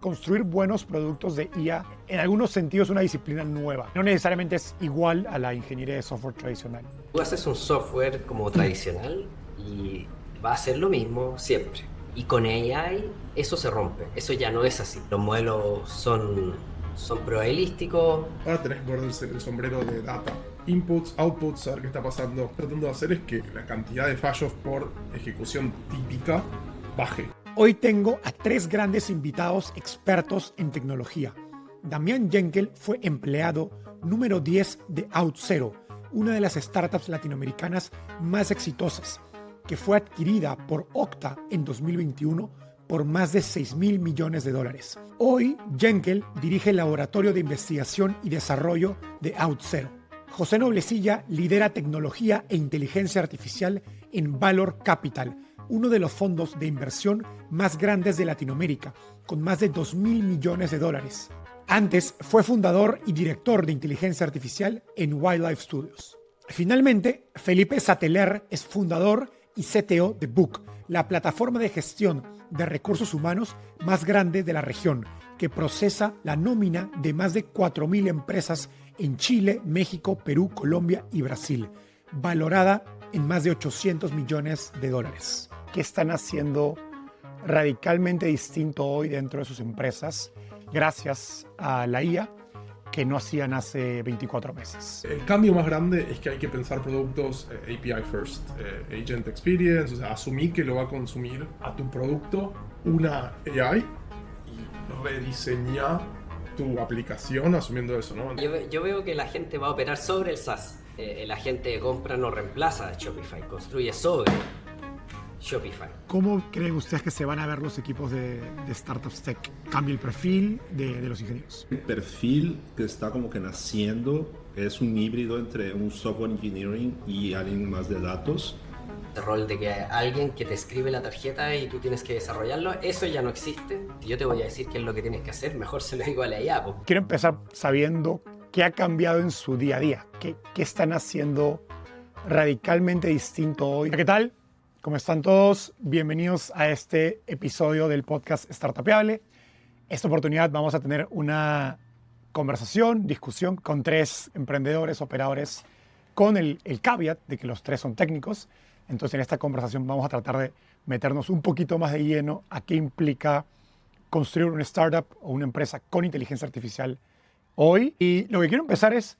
Construir buenos productos de IA en algunos sentidos es una disciplina nueva. No necesariamente es igual a la ingeniería de software tradicional. Tú haces un software como tradicional y va a ser lo mismo siempre. Y con AI eso se rompe, eso ya no es así. Los modelos son probabilísticos. Ahora tenés que ponerse el sombrero de data. Inputs, outputs, saber qué está pasando. Lo que tratando de hacer es que la cantidad de fallos por ejecución típica baje. Hoy tengo a 3 grandes invitados expertos en tecnología. Damián Yenkel fue empleado número 10 de OutZero, una de las startups latinoamericanas más exitosas, que fue adquirida por Okta en 2021 por más de $6,000 millones. Hoy, Yenkel dirige el laboratorio de investigación y desarrollo de OutZero. José Noblecilla lidera tecnología e inteligencia artificial en Valor Capital, uno de los fondos de inversión más grandes de Latinoamérica, con más de $2,000 millones. Antes fue fundador y director de inteligencia artificial en Wildlife Studios. Finalmente, Felipe Sateller es fundador y CTO de Book, la plataforma de gestión de recursos humanos más grande de la región, que procesa la nómina de más de 4,000 empresas en Chile, México, Perú, Colombia y Brasil, valorada en más de $800 millones. ¿Qué están haciendo radicalmente distinto hoy dentro de sus empresas gracias a la IA que no hacían hace 24 meses? El cambio más grande es que hay que pensar productos API first, Agent Experience, o sea, asumir que lo va a consumir a tu producto una AI y rediseñar tu aplicación asumiendo eso, ¿no? Yo veo que la gente va a operar sobre el SaaS. El agente de compra no reemplaza a Shopify, construye sobre Shopify. ¿Cómo creen ustedes que se van a ver los equipos de startups tech? ¿Cambia el perfil de los ingenieros? El perfil que está como que naciendo es un híbrido entre un software engineering y alguien más de datos. El rol de que alguien que te escribe la tarjeta y tú tienes que desarrollarlo, eso ya no existe. Yo te voy a decir qué es lo que tienes que hacer, mejor se lo digo a la IA. Quiero empezar sabiendo qué ha cambiado en su día a día, qué están haciendo radicalmente distinto hoy. ¿Qué tal? ¿Cómo están todos? Bienvenidos a este episodio del podcast Startupeable. Esta oportunidad vamos a tener una conversación, discusión con 3 emprendedores, operadores, con el caveat de que los 3 son técnicos. Entonces en esta conversación vamos a tratar de meternos un poquito más de lleno a qué implica construir una startup o una empresa con inteligencia artificial hoy. Y lo que quiero empezar es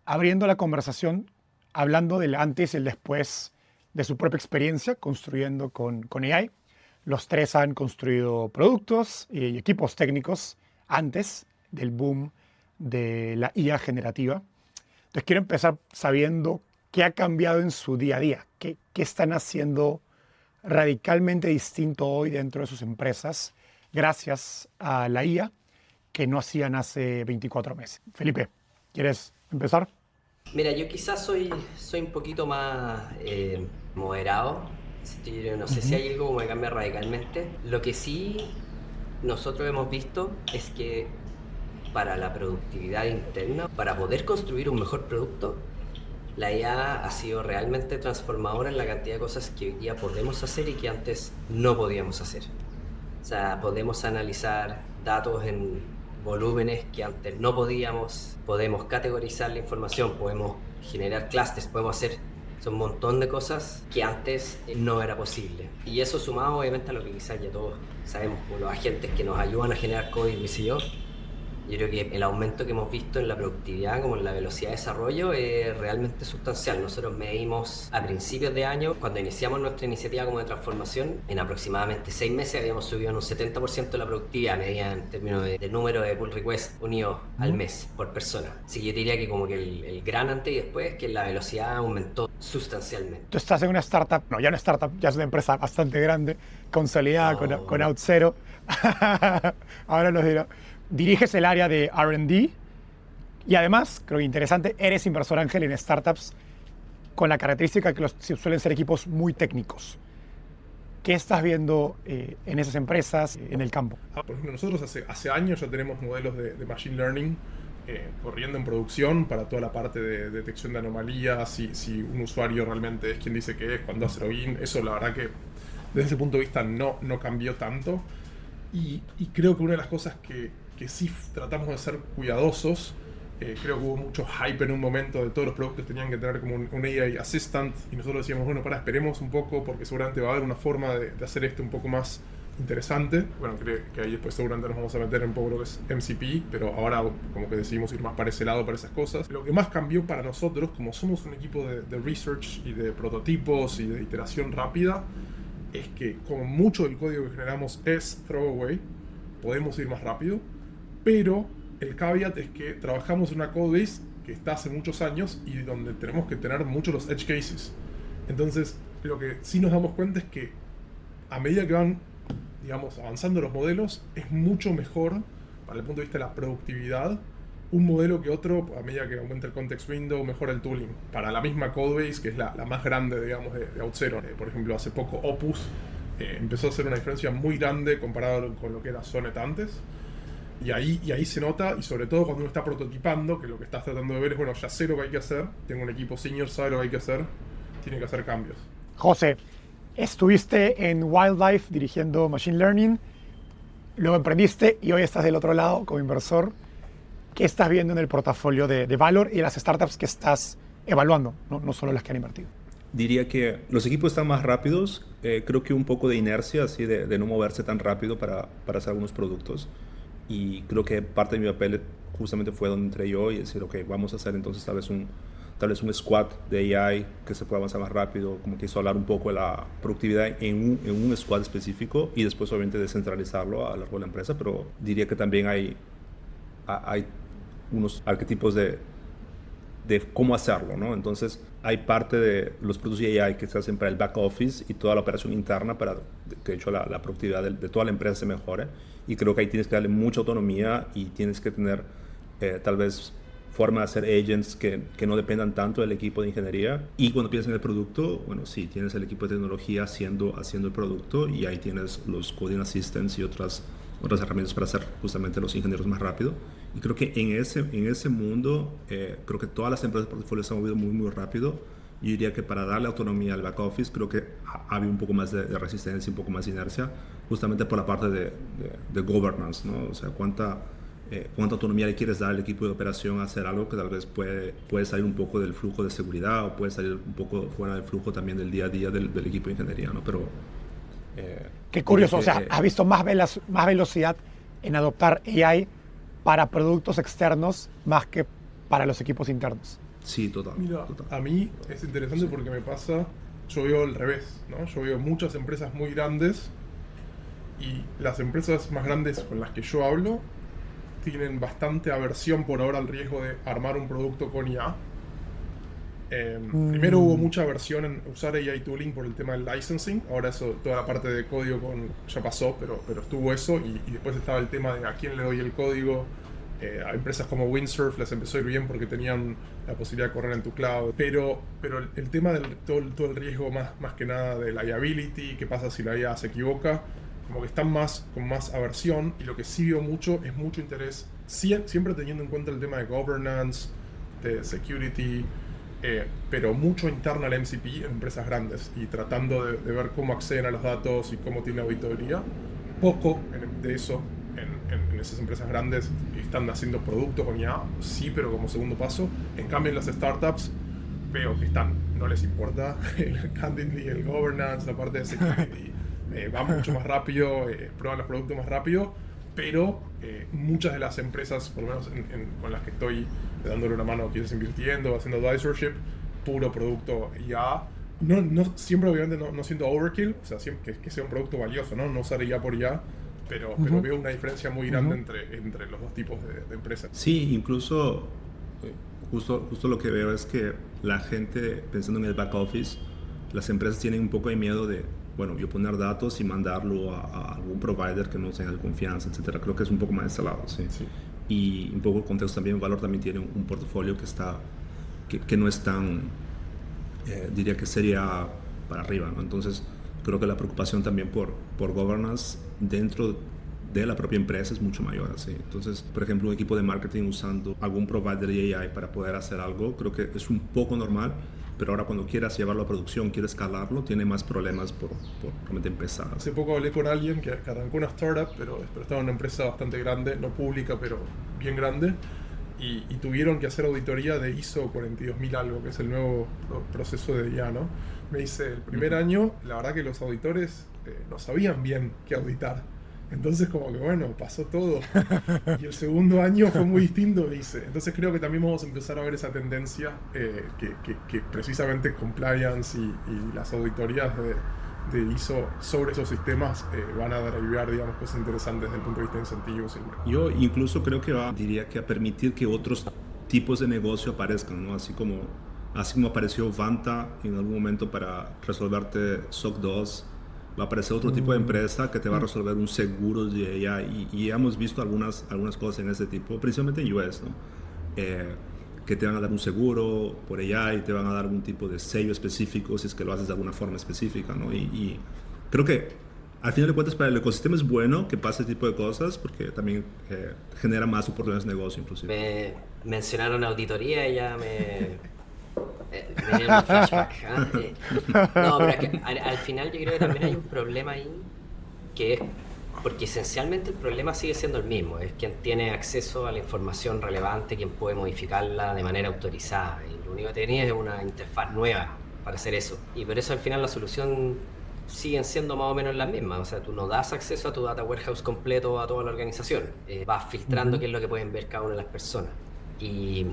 abriendo la conversación, hablando del antes y el después de su propia experiencia construyendo con AI. Los 3 han construido productos y equipos técnicos antes del boom de la IA generativa. Entonces quiero empezar sabiendo qué ha cambiado en su día a día, qué están haciendo radicalmente distinto hoy dentro de sus empresas gracias a la IA que no hacían hace 24 meses. Felipe, ¿quieres empezar? Mira, yo quizás soy un poquito más moderado. Yo no sé si hay algo que me cambia radicalmente. Lo que sí nosotros hemos visto es que para la productividad interna, para poder construir un mejor producto, la IA ha sido realmente transformadora en la cantidad de cosas que hoy día podemos hacer y que antes no podíamos hacer. O sea, podemos analizar datos en volúmenes que antes no podíamos, podemos categorizar la información, podemos generar clusters, podemos hacer un montón de cosas que antes no era posible. Y eso sumado obviamente a lo que quizás ya todos sabemos, como los agentes que nos ayudan a generar código y yo creo que el aumento que hemos visto en la productividad como en la velocidad de desarrollo es realmente sustancial. Nosotros medimos a principios de año, cuando iniciamos nuestra iniciativa como de transformación, en aproximadamente 6 meses habíamos subido en un 70% la productividad medida en términos de número de pull requests unidos al mes por persona. Así que yo diría que como que el gran antes y después es que la velocidad aumentó sustancialmente. Tú estás en una startup, no, ya una startup, ya es una empresa bastante grande, consolidada con OutZero. Ahora nos dirá. Diriges el área de R&D y además, creo que interesante, eres inversor ángel en startups con la característica que suelen ser equipos muy técnicos. ¿Qué estás viendo en esas empresas, en el campo? Por ejemplo, nosotros hace años ya tenemos modelos de Machine Learning corriendo en producción para toda la parte de detección de anomalías, si un usuario realmente es quien dice que es, cuando hace login. Eso la verdad que desde ese punto de vista no cambió tanto. Y creo que una de las cosas que sí tratamos de ser cuidadosos, creo que hubo mucho hype en un momento de todos los productos tenían que tener como un AI assistant, y nosotros decíamos, bueno, esperemos un poco porque seguramente va a haber una forma de hacer esto un poco más interesante. Bueno, creo que ahí después seguramente nos vamos a meter en un poco lo que es MCP, pero ahora como que decidimos ir más para ese lado, para esas cosas. Lo que más cambió para nosotros, como somos un equipo de research y de prototipos y de iteración rápida, es que como mucho del código que generamos es throwaway, podemos ir más rápido, pero el caveat es que trabajamos en una codebase que está hace muchos años y donde tenemos que tener muchos los edge cases. Entonces, lo que sí nos damos cuenta es que a medida que van, digamos, avanzando los modelos, es mucho mejor para el punto de vista de la productividad un modelo que otro. A medida que aumenta el context window, mejora el tooling para la misma codebase, que es la más grande, digamos, de Auth0. Por ejemplo, hace poco Opus empezó a hacer una diferencia muy grande comparado con lo que era Sonnet antes. Y ahí se nota, y sobre todo cuando uno está prototipando, que lo que estás tratando de ver es, bueno, ya sé lo que hay que hacer, tengo un equipo senior, sabe lo que hay que hacer, tiene que hacer cambios. José, estuviste en Wildlife dirigiendo Machine Learning, luego emprendiste y hoy estás del otro lado como inversor. ¿Qué estás viendo en el portafolio de Valor y las startups que estás evaluando, no solo las que han invertido? Diría que los equipos están más rápidos, creo que un poco de inercia, así de no moverse tan rápido para hacer algunos productos. Y creo que parte de mi papel justamente fue donde entré yo y decir, ok, vamos a hacer entonces tal vez un squad de AI que se pueda avanzar más rápido, como que hizo hablar un poco de la productividad en un squad específico y después obviamente descentralizarlo a lo largo de la empresa, pero diría que también hay unos arquetipos de cómo hacerlo, ¿no? Entonces hay parte de los productos de AI que se hacen para el back office y toda la operación interna para que de hecho la productividad de toda la empresa se mejore, y creo que ahí tienes que darle mucha autonomía y tienes que tener tal vez forma de hacer agents que no dependan tanto del equipo de ingeniería. Y cuando piensas en el producto, bueno, sí, tienes el equipo de tecnología haciendo el producto, y ahí tienes los coding assistants y otras herramientas para hacer justamente los ingenieros más rápido. Y creo que en ese mundo, creo que todas las empresas de portafolio se han movido muy, muy rápido. Yo diría que para darle autonomía al back office, creo que había un poco más de resistencia, un poco más de inercia, justamente por la parte de governance, ¿no? O sea, cuánta autonomía le quieres dar al equipo de operación a hacer algo que tal vez puede salir un poco del flujo de seguridad o puede salir un poco fuera del flujo también del día a día del equipo de ingeniería, ¿no? Pero qué curioso, o sea, has visto más velocidad en adoptar AI para productos externos más que para los equipos internos. Sí, total. Mira, total. a mí es interesante porque me pasa, yo veo al revés, ¿no? Yo veo muchas empresas muy grandes, y las empresas más grandes con las que yo hablo tienen bastante aversión por ahora al riesgo de armar un producto con IA. Primero hubo mucha aversión en usar AI tooling por el tema del licensing. Ahora eso, toda la parte de código ya pasó, pero estuvo eso, y después estaba el tema de a quién le doy el código. A empresas como Windsurf les empezó a ir bien porque tenían la posibilidad de correr en tu cloud, pero el tema del todo el riesgo más que nada de liability, qué pasa si la IA se equivoca, como que están con más aversión. Y lo que sí veo mucho es mucho interés, siempre teniendo en cuenta el tema de governance, de security, pero mucho interno al MCP en empresas grandes, y tratando de ver cómo acceden a los datos y cómo tiene auditoría. Poco de eso en esas empresas grandes que están haciendo productos con IA, sí, pero como segundo paso. En cambio, en las startups veo que no les importa el governance, la parte de security. Va mucho más rápido, prueban los productos más rápido, pero muchas de las empresas, por lo menos con las que estoy dándole una mano, quieres invirtiendo, haciendo advisorship, puro producto IA. No siempre, obviamente, no siendo overkill, o sea, siempre que sea un producto valioso, no usar IA por IA, pero veo una diferencia muy grande entre los dos tipos de empresas. Sí, incluso justo lo que veo es que la gente, pensando en el back office, las empresas tienen un poco de miedo de, bueno, yo poner datos y mandarlo a algún provider que no tenga confianza, etcétera. Creo que es un poco más de este lado, sí. Y un poco el contexto también, Valor también tiene un portafolio que no es tan, diría que sería para arriba, ¿no? Entonces, creo que la preocupación también por governance dentro de la propia empresa es mucho mayor, ¿sí? Entonces, por ejemplo, un equipo de marketing usando algún provider de AI para poder hacer algo, creo que es un poco normal, pero ahora cuando quieras llevarlo a producción, quieres escalarlo, tiene más problemas por realmente empezar. Hace poco hablé con alguien que arrancó una startup, pero estaba en una empresa bastante grande, no pública, pero bien grande, y tuvieron que hacer auditoría de ISO 42000 algo, que es el nuevo proceso de IA, ¿no? Me dice, el primer año, la verdad que los auditores no sabían bien qué auditar. Entonces como que bueno, pasó todo. Y el segundo año fue muy distinto, dice. Entonces creo que también vamos a empezar a ver esa tendencia que precisamente compliance y las auditorías de ISO sobre esos sistemas van a derivar, digamos, cosas interesantes desde el punto de vista de incentivos. Yo incluso creo que diría que a permitir que otros tipos de negocio aparezcan, ¿no? Así como apareció Vanta en algún momento para resolverte SOC 2, va a aparecer otro tipo de empresa que te va a resolver un seguro de AI, y hemos visto algunas cosas en ese tipo, principalmente en US, ¿no? Que te van a dar un seguro por AI, te van a dar algún tipo de sello específico si es que lo haces de alguna forma específica, ¿no? Y creo que al final de cuentas para el ecosistema es bueno que pase este tipo de cosas porque también genera más oportunidades de negocio inclusive. Me mencionaron auditoría y ya me dieron un flashback. No, pero es que al final yo creo que también hay un problema ahí, que es porque esencialmente el problema sigue siendo el mismo, es quien tiene acceso a la información relevante, quien puede modificarla de manera autorizada, y lo único que tenía es una interfaz nueva para hacer eso, y por eso al final la solución siguen siendo más o menos las mismas. O sea, tú no das acceso a tu data warehouse completo a toda la organización, vas filtrando qué es lo que pueden ver cada una de las personas, y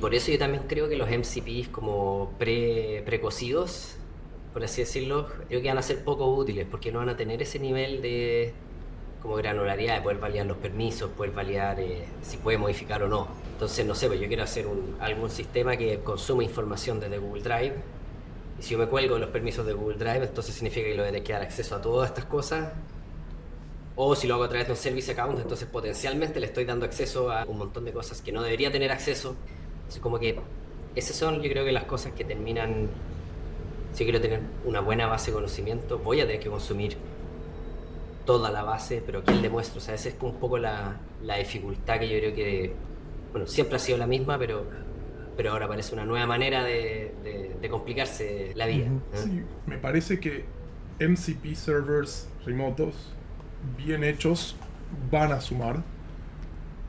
por eso yo también creo que los MCPs como precocidos, por así decirlo, creo que van a ser poco útiles porque no van a tener ese nivel de como granularidad de poder validar los permisos, poder validar si puede modificar o no. Entonces, no sé, pues yo quiero hacer algún sistema que consuma información desde Google Drive, y si yo me cuelgo de los permisos de Google Drive, entonces significa que le voy a dar acceso a todas estas cosas. O si lo hago a través de un service account, entonces potencialmente le estoy dando acceso a un montón de cosas que no debería tener acceso. Así como que esas son, yo creo que las cosas que terminan. Si quiero tener una buena base de conocimiento, voy a tener que consumir toda la base, pero ¿quién le muestro? O sea, esa es un poco la dificultad que yo creo que, bueno, siempre ha sido la misma, pero ahora parece una nueva manera de complicarse la vida. Sí, me parece que MCP servers remotos bien hechos van a sumar,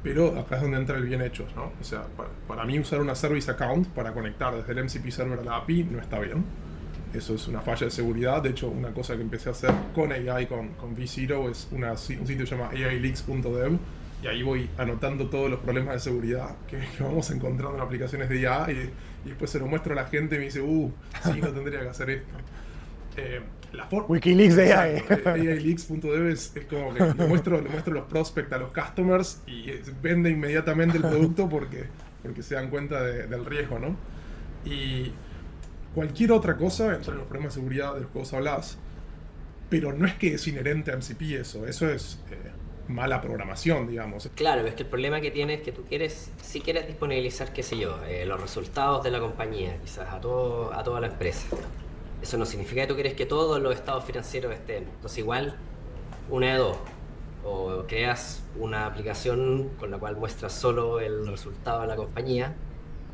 pero acá es donde entra el bien hechos, ¿no? O sea, para mí usar una service account para conectar desde el MCP server a la API no está bien. Eso es una falla de seguridad. De hecho, una cosa que empecé a hacer con AI, con vZero, es un sitio que se llama aileaks.dev, y ahí voy anotando todos los problemas de seguridad que vamos encontrando en aplicaciones de IA, y después se lo muestro a la gente y me dice, sí, no tendría que hacer esto. Wikileaks de AI. aileaks.dev es como que le muestro los prospects a los customers y vende inmediatamente el producto porque se dan cuenta del riesgo, ¿no? Y cualquier otra cosa entre los problemas de seguridad de los que vos hablás, pero no es que es inherente a MCP eso es mala programación, digamos. Claro, es que el problema que tienes es que tú si quieres disponibilizar, qué sé yo, los resultados de la compañía, quizás a toda la empresa. Eso no significa que tú quieres que todos los estados financieros estén. Entonces igual, una de dos. O creas una aplicación con la cual muestras solo el resultado de la compañía,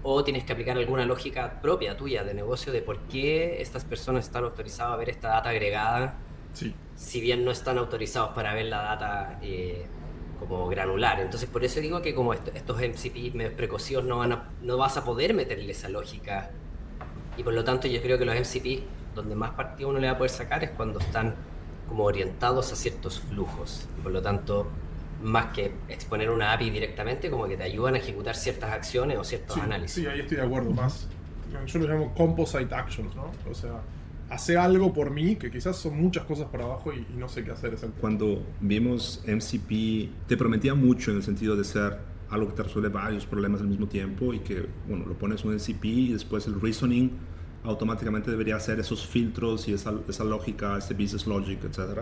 o tienes que aplicar alguna lógica propia tuya de negocio de por qué estas personas están autorizadas a ver esta data agregada, sí, si bien no están autorizados para ver la data como granular. Entonces por eso digo que como estos MCP medio precocidos no vas a poder meterle esa lógica, y por lo tanto yo creo que los MCP donde más partido uno le va a poder sacar es cuando están como orientados a ciertos flujos, y por lo tanto más que exponer una API directamente, como que te ayudan a ejecutar ciertas acciones o ciertos análisis. Sí, ahí estoy de acuerdo. Más, yo lo llamo composite actions, ¿no? O sea, hace algo por mí, que quizás son muchas cosas para abajo y no sé qué hacer exactamente. Cuando vimos MCP, te prometía mucho en el sentido de ser algo que te resuelve varios problemas al mismo tiempo, y que, bueno, lo pones en un MCP y después el reasoning automáticamente debería hacer esos filtros y esa lógica, ese business logic, etc.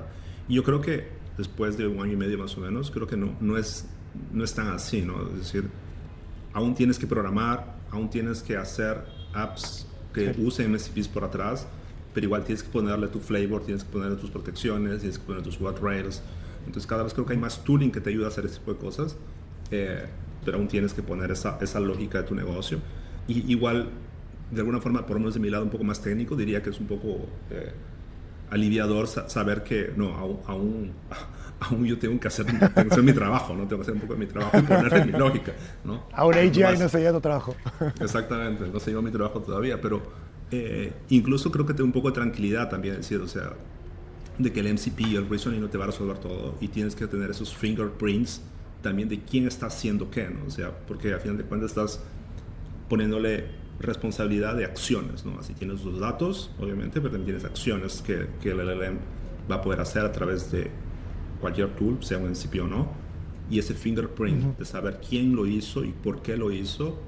Y yo creo que después de un año y medio más o menos, creo que no es tan así, ¿no? Es decir, aún tienes que programar, aún tienes que hacer apps que usen MCPs por atrás, pero igual tienes que ponerle tu flavor, tienes que ponerle tus protecciones, tienes que poner tus guardrails. Entonces cada vez creo que hay más tooling que te ayuda a hacer ese tipo de cosas, pero aún tienes que poner esa lógica de tu negocio. Y igual de alguna forma, por lo menos de mi lado un poco más técnico, diría que es un poco aliviador saber que no, aún yo tengo que hacer mi trabajo, ¿no? Tengo que hacer un poco de mi trabajo y ponerle mi lógica, ¿no? Ahora AGI no se lleva tu trabajo. Exactamente, no se lleva mi trabajo todavía, pero incluso creo que tengo un poco de tranquilidad también, es decir, o sea, de que el MCP y el reasoning no te va a resolver todo y tienes que tener esos fingerprints también de quién está haciendo qué, ¿no? O sea, porque al final de cuentas estás poniéndole responsabilidad de acciones, ¿no? Así tienes los datos, obviamente, pero también tienes acciones que el LLM va a poder hacer a través de cualquier tool, sea un MCP o no, y ese fingerprint de saber quién lo hizo y por qué lo hizo,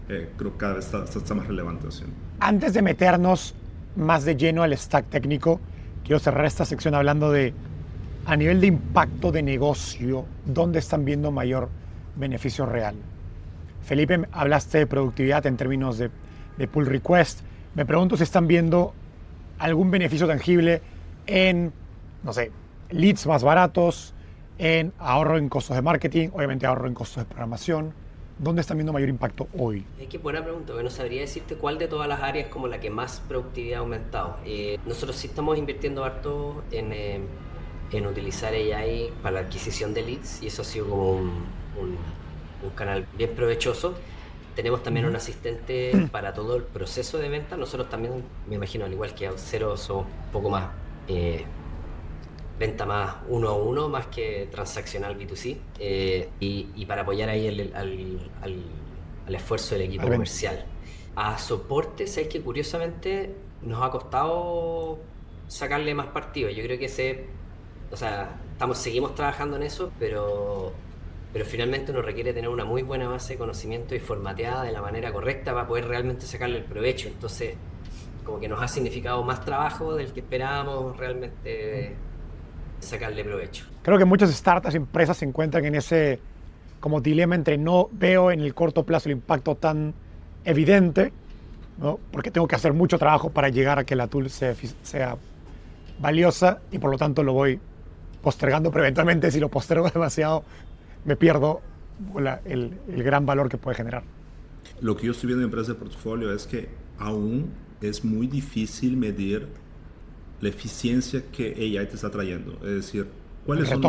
creo que cada vez está más relevante. ¿Sí? Antes de meternos más de lleno al stack técnico, quiero cerrar esta sección hablando de, a nivel de impacto de negocio, ¿dónde están viendo mayor beneficio real? Felipe, hablaste de productividad en términos de pull request. Me pregunto si están viendo algún beneficio tangible en, no sé, leads más baratos, en ahorro en costos de marketing, obviamente ahorro en costos de programación. ¿Dónde están viendo mayor impacto hoy? Qué buena pregunta, porque no sabría decirte cuál de todas las áreas como la que más productividad ha aumentado. Nosotros sí estamos invirtiendo harto en utilizar AI para la adquisición de leads y eso ha sido como un canal bien provechoso. Tenemos también un asistente para todo el proceso de venta. Nosotros también, me imagino, al igual que Auth0, somos un poco más venta más uno a uno, más que transaccional B2C, y para apoyar ahí al esfuerzo del equipo comercial. A soporte, sé que curiosamente nos ha costado sacarle más partido. Yo creo que seguimos trabajando en eso, pero finalmente uno requiere tener una muy buena base de conocimiento y formateada de la manera correcta para poder realmente sacarle el provecho. Entonces, como que nos ha significado más trabajo del que esperábamos realmente sacarle provecho. Creo que muchas startups y empresas se encuentran en ese como dilema entre no veo en el corto plazo el impacto tan evidente, ¿no? Porque tengo que hacer mucho trabajo para llegar a que la tool sea valiosa y por lo tanto lo voy postergando, pero eventualmente si lo postergo demasiado me pierdo el gran valor que puede generar. Lo que yo estoy viendo en empresas de portafolio es que aún es muy difícil medir la eficiencia que AI te está trayendo. Es decir, ¿cuáles son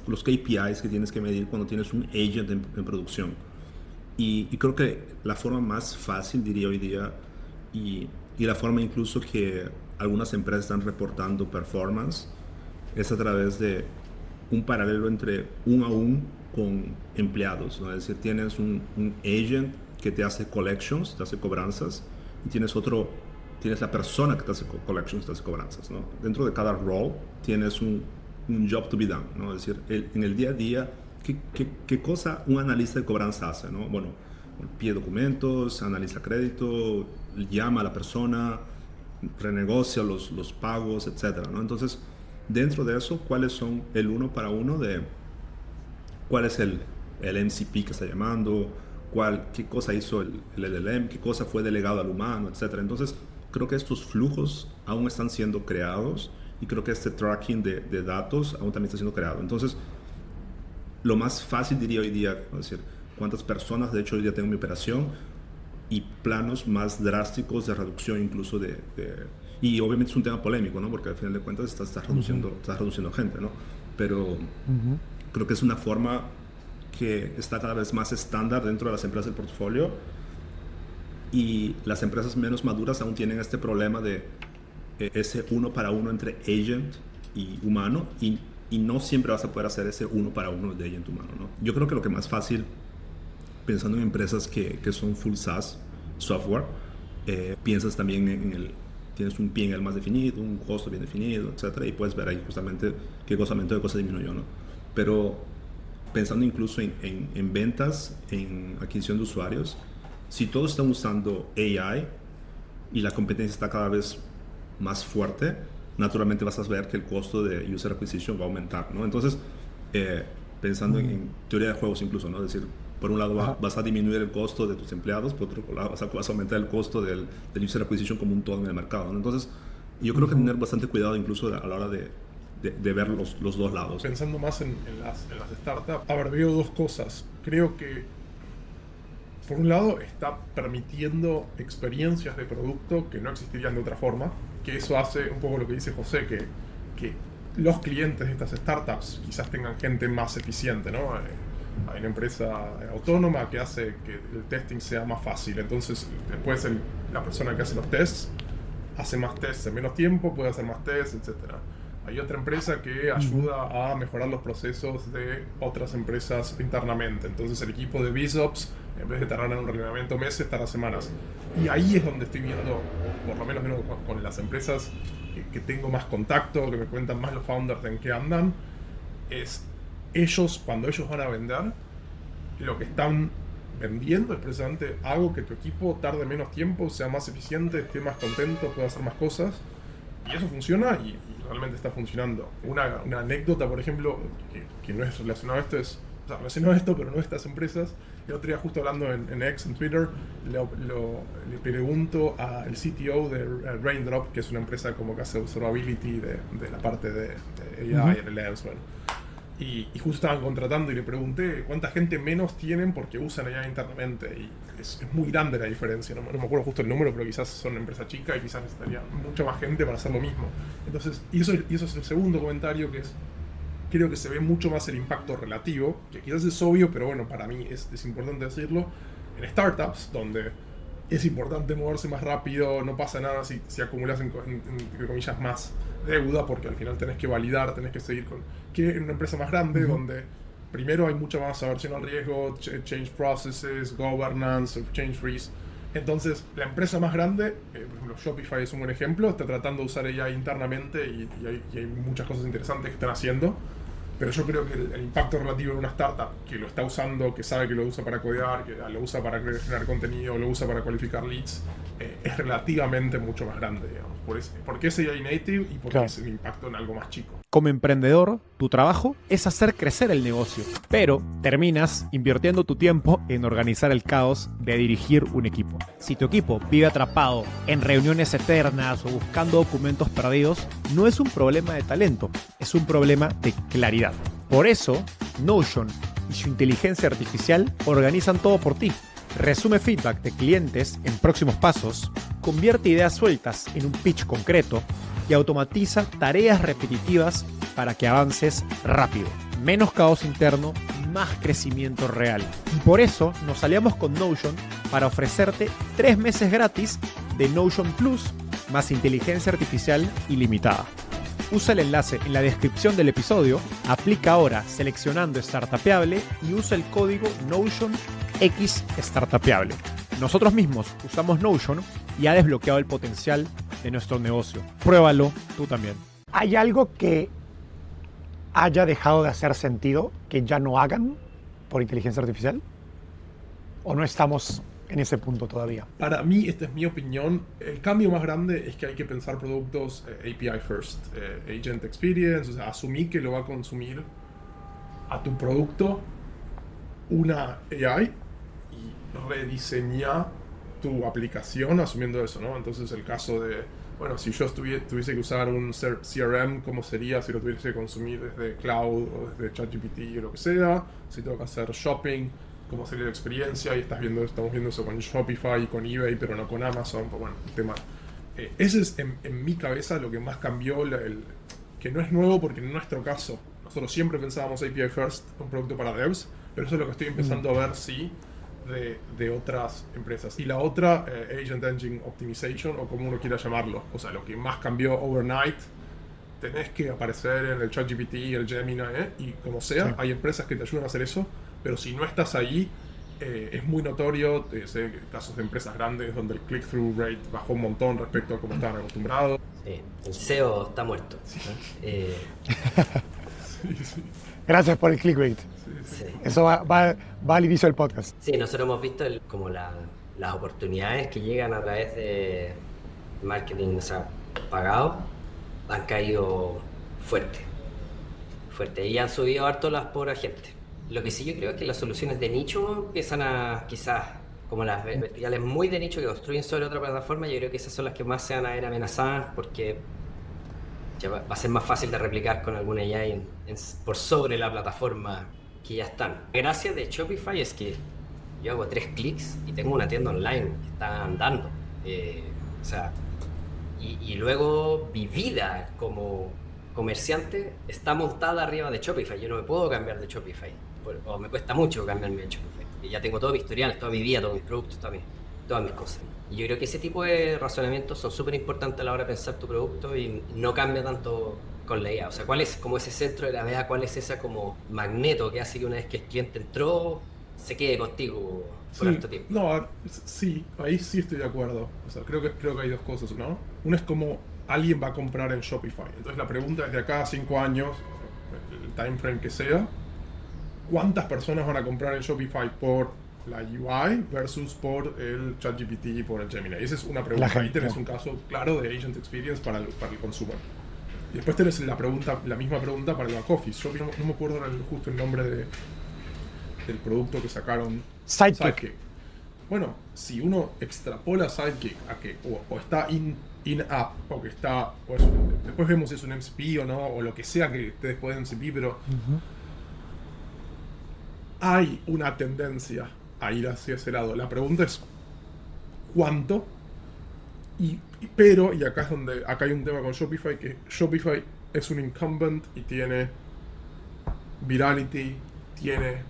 los KPIs que tienes que medir cuando tienes un agent en producción? Y creo que la forma más fácil, diría hoy día, y la forma incluso que algunas empresas están reportando performance, es a través de un paralelo entre uno a uno con empleados, ¿no? Es decir, tienes un agent que te hace collections, te hace cobranzas, y tienes la persona que te hace collections, te hace cobranzas, ¿no? Dentro de cada role tienes un job to be done, ¿no? Es decir, en el día a día, ¿qué cosa un analista de cobranza hace, ¿no? Bueno, pide documentos, analiza crédito, llama a la persona, renegocia los pagos, etcétera, ¿no? Entonces, dentro de eso, ¿cuáles son el uno para uno de cuál es el MCP que está llamando, qué cosa hizo el LLM, qué cosa fue delegado al humano, etcétera? Entonces, creo que estos flujos aún están siendo creados y creo que este tracking de datos aún también está siendo creado. Entonces, lo más fácil diría hoy día, es decir, cuántas personas de hecho hoy día tengo en mi operación y planos más drásticos de reducción incluso y obviamente es un tema polémico, ¿no? Porque al final de cuentas estás reduciendo gente, ¿no? Pero creo que es una forma que está cada vez más estándar dentro de las empresas del portafolio. Y las empresas menos maduras aún tienen este problema de ese uno para uno entre agent y humano y no siempre vas a poder hacer ese uno para uno de agent humano, ¿no? Yo creo que lo que más fácil, pensando en empresas que son full SaaS software, piensas también tienes un P&L más definido, un costo bien definido, etcétera, y puedes ver ahí justamente qué cosa aumentó, qué cosa disminuyó, ¿no? Pero pensando incluso en ventas, en adquisición de usuarios, si todos están usando AI y la competencia está cada vez más fuerte, naturalmente vas a ver que el costo de user acquisition va a aumentar, ¿no? Entonces, pensando en teoría de juegos incluso, ¿no? Es decir, por un lado vas a disminuir el costo de tus empleados, por otro lado vas a aumentar el costo del user acquisition como un todo en el mercado, ¿no? Entonces, yo creo que tener bastante cuidado incluso a la hora de ver los dos lados. Pensando más en las startups, veo dos cosas. Creo que por un lado, está permitiendo experiencias de producto que no existirían de otra forma, que eso hace un poco lo que dice José, que los clientes de estas startups quizás tengan gente más eficiente, ¿no? Hay una empresa autónoma que hace que el testing sea más fácil, entonces después la persona que hace los tests hace más tests en menos tiempo, puede hacer más tests, etc. Hay otra empresa que ayuda a mejorar los procesos de otras empresas internamente, entonces el equipo de BizOps, en vez de tardar en un relevamiento meses, tarda semanas. Y ahí es donde estoy viendo, por lo menos con las empresas que tengo más contacto, que me cuentan más los founders en qué andan, es ellos, cuando ellos van a vender, lo que están vendiendo es precisamente algo que tu equipo tarde menos tiempo, sea más eficiente, esté más contento, pueda hacer más cosas. Y eso funciona y realmente está funcionando. Una anécdota, por ejemplo, que no es relacionado a esto, relacionado a esto, pero no a estas empresas. El otro día, justo hablando en X, en Twitter, le pregunto al CTO de Raindrop, que es una empresa como que hace observability de la parte de AI, LLMs, bueno. Y justo estaban contratando y le pregunté cuánta gente menos tienen porque usan AI internamente. Y es muy grande la diferencia. No me acuerdo justo el número, pero quizás son una empresa chica y quizás necesitaría mucha más gente para hacer lo mismo. Entonces, y eso es el segundo comentario, que es, creo que se ve mucho más el impacto relativo, que quizás es obvio, pero bueno, para mí es importante decirlo, en startups, donde es importante moverse más rápido, no pasa nada si acumulas entre comillas más deuda, porque al final tenés que validar, tenés que seguir que en una empresa más grande, donde primero hay mucha más aversión al riesgo, change processes, governance, change freeze. Entonces, la empresa más grande, por ejemplo Shopify es un buen ejemplo, está tratando de usar AI internamente y hay muchas cosas interesantes que están haciendo. Pero yo creo que el impacto relativo de una startup que lo está usando, que sabe que lo usa para codear, que lo usa para generar contenido, lo usa para cualificar leads, es relativamente mucho más grande, digamos. Porque es AI native y porque es el impacto en algo más chico. Como emprendedor, tu trabajo es hacer crecer el negocio, pero terminas invirtiendo tu tiempo en organizar el caos de dirigir un equipo. Si tu equipo vive atrapado en reuniones eternas o buscando documentos perdidos, no es un problema de talento, es un problema de claridad. Por eso, Notion y su inteligencia artificial organizan todo por ti. Resume feedback de clientes en próximos pasos, convierte ideas sueltas en un pitch concreto y automatiza tareas repetitivas para que avances rápido. Menos caos interno, más crecimiento real. Y por eso nos aliamos con Notion para ofrecerte 3 meses gratis de Notion Plus más inteligencia artificial ilimitada. Usa el enlace en la descripción del episodio, aplica ahora seleccionando Startupeable y usa el código NotionXStartupeable. Nosotros mismos usamos Notion y ha desbloqueado el potencial de nuestro negocio. Pruébalo tú también. ¿Hay algo que haya dejado de hacer sentido que ya no hagan por inteligencia artificial? ¿O no estamos en ese punto todavía? Para mí, esta es mi opinión, el cambio más grande es que hay que pensar productos API first, Agent Experience, o sea, asumir que lo va a consumir a tu producto una AI y rediseñar tu aplicación asumiendo eso, ¿no? Entonces el caso de, bueno, si yo tuviese que usar un CRM, ¿cómo sería si lo tuviese que consumir desde Cloud o desde ChatGPT o lo que sea? Si tengo que hacer shopping, ¿cómo sería la experiencia? Y estamos viendo eso con Shopify y con eBay, pero no con Amazon. Pues bueno, el tema. Ese es en mi cabeza lo que más cambió, que no es nuevo porque en nuestro caso, nosotros siempre pensábamos API First, un producto para devs, pero eso es lo que estoy empezando a ver, sí, de otras empresas. Y la otra, Agent Engine Optimization, o como uno quiera llamarlo. O sea, lo que más cambió overnight, tenés que aparecer en el ChatGPT, el Gemini, y como sea, hay empresas que te ayudan a hacer eso, pero si no estás ahí, es muy notorio. Sé casos de empresas grandes donde el click-through rate bajó un montón respecto a cómo estaban acostumbrados. Sí, el SEO está muerto. Sí. Sí. Gracias por el clickbait. Sí. Eso va al inicio del podcast. Sí, nosotros hemos visto como las oportunidades que llegan a través de marketing, o sea, pagado, han caído fuerte y han subido harto las por agente. Lo que sí yo creo es que las soluciones de nicho empiezan a, quizás, como las verticales muy de nicho que construyen sobre otra plataforma, yo creo que esas son las que más se van a ver amenazadas porque ya va a ser más fácil de replicar con alguna AI por sobre la plataforma que ya están. La gracia de Shopify es que yo hago 3 clics y tengo una tienda online que está andando. O sea, y luego mi vida como comerciante está montada arriba de Shopify. Yo no me puedo cambiar de Shopify, o me cuesta mucho cambiarme de Shopify. Y ya tengo todo mi historial, toda mi vida, todos mis productos, todas mis cosas. Y yo creo que ese tipo de razonamientos son súper importantes a la hora de pensar tu producto y no cambia tanto con la IA. O sea, ¿cuál es como ese centro de gravedad? ¿Cuál es esa como magneto que hace que una vez que el cliente entró, se quede contigo por harto tiempo? No, sí, ahí sí estoy de acuerdo. O sea, creo que hay dos cosas, ¿no? Una es como alguien va a comprar en Shopify. Entonces la pregunta es de acá a 5 años, el time frame que sea, ¿cuántas personas van a comprar en Shopify por la UI versus por el ChatGPT y por el Gemini? Esa es una pregunta. Ahí tenés un caso claro de Agent Experience para el consumer. Y después tenés la misma pregunta para el back office. Yo no me acuerdo justo el nombre del producto que sacaron. Sidekick. Bueno, si uno extrapola Sidekick a que o está in-app o que está... después vemos si es un MCP o no, o lo que sea que esté después de MCP, pero hay una tendencia a ir hacia ese lado. La pregunta es ¿cuánto? Pero acá hay un tema con Shopify, que Shopify es un incumbent y tiene virality, tiene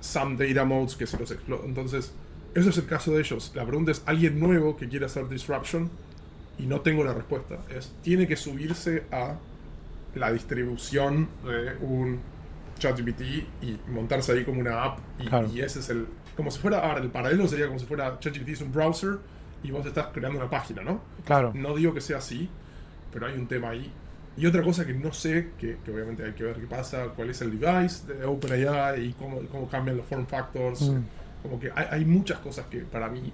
some data modes que se los explota. Entonces, eso es el caso de ellos. La pregunta es, alguien nuevo que quiere hacer disruption, y no tengo la respuesta. Tiene que subirse a la distribución de un ChatGPT y montarse ahí como una app. Y ese es como si fuera, ahora el paralelo sería como si fuera ChatGPT es un browser y vos estás creando una página, ¿no? Claro. No digo que sea así, pero hay un tema ahí. Y otra cosa que no sé, que obviamente hay que ver qué pasa, cuál es el device de OpenAI y cómo cambian los form factors. Como que hay muchas cosas que para mí,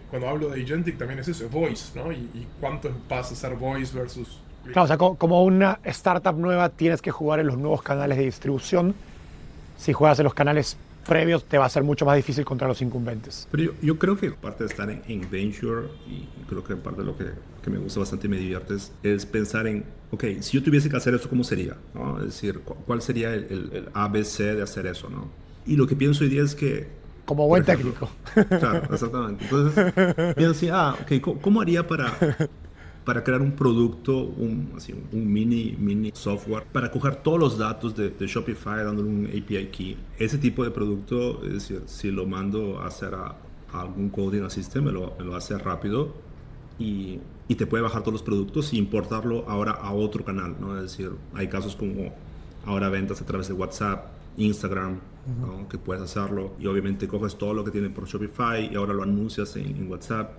cuando hablo de agentic también es eso, es voice, ¿no? Y cuánto pasa a ser voice versus... Claro, o sea, como una startup nueva tienes que jugar en los nuevos canales de distribución. Si juegas en los canales previos te va a ser mucho más difícil contra los incumbentes. Pero yo creo que parte de estar en venture, y creo que parte de lo que me gusta bastante y me divierte es pensar en, ok, si yo tuviese que hacer eso, ¿cómo sería? ¿No? Es decir, ¿cuál sería el ABC de hacer eso? ¿No? Y lo que pienso hoy día es que... Como buen técnico. Claro, exactamente. Entonces, pienso así, ok, ¿cómo haría para crear un producto, un mini software, para coger todos los datos de Shopify, dándole un API key? Ese tipo de producto, es decir, si lo mando a hacer a algún coding assistant, me lo hace rápido y te puede bajar todos los productos y importarlo ahora a otro canal, ¿no? Es decir, hay casos como ahora ventas a través de WhatsApp, Instagram, ¿no? Que puedes hacerlo, y obviamente coges todo lo que tiene por Shopify y ahora lo anuncias en WhatsApp.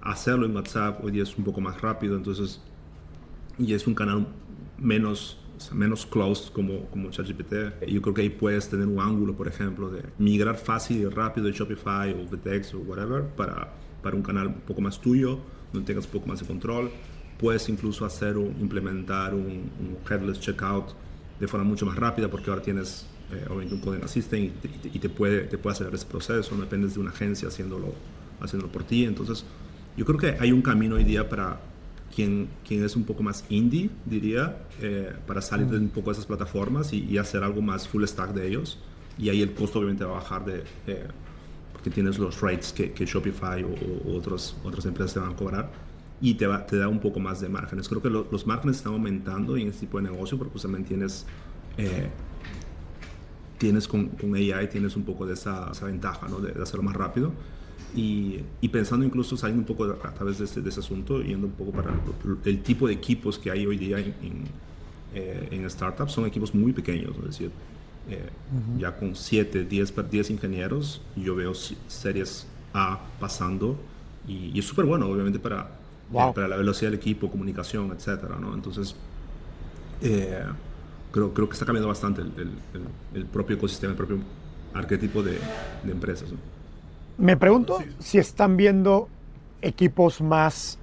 Hacerlo en WhatsApp hoy día es un poco más rápido, entonces, y es un canal menos closed como ChatGPT. Yo creo que ahí puedes tener un ángulo, por ejemplo, de migrar fácil y rápido de Shopify o Vtex o whatever para un canal un poco más tuyo, donde tengas un poco más de control. Puedes incluso implementar un headless checkout de forma mucho más rápida, porque ahora tienes obviamente un coding assistant y te puede acelerar ese proceso, no dependes de una agencia haciéndolo por ti. Entonces, yo creo que hay un camino hoy día para quien es un poco más indie, diría, para salir de un poco de esas plataformas y hacer algo más full stack de ellos. Y ahí el costo obviamente va a bajar porque tienes los rates que Shopify o otras empresas te van a cobrar, y te da un poco más de márgenes. Creo que los márgenes están aumentando en este tipo de negocio porque justamente tienes con AI tienes un poco de esa ventaja, ¿no? de hacerlo más rápido. Y pensando incluso saliendo un poco a través de ese asunto, yendo un poco para el tipo de equipos que hay hoy día en startups, son equipos muy pequeños, es decir, ya con 7, 10 ingenieros, yo veo series A pasando, y es súper bueno, obviamente, para la velocidad del equipo, comunicación, etcétera, ¿no? Entonces, creo que está cambiando bastante el propio ecosistema, el propio arquetipo de empresas, ¿no? Me pregunto si están viendo equipos más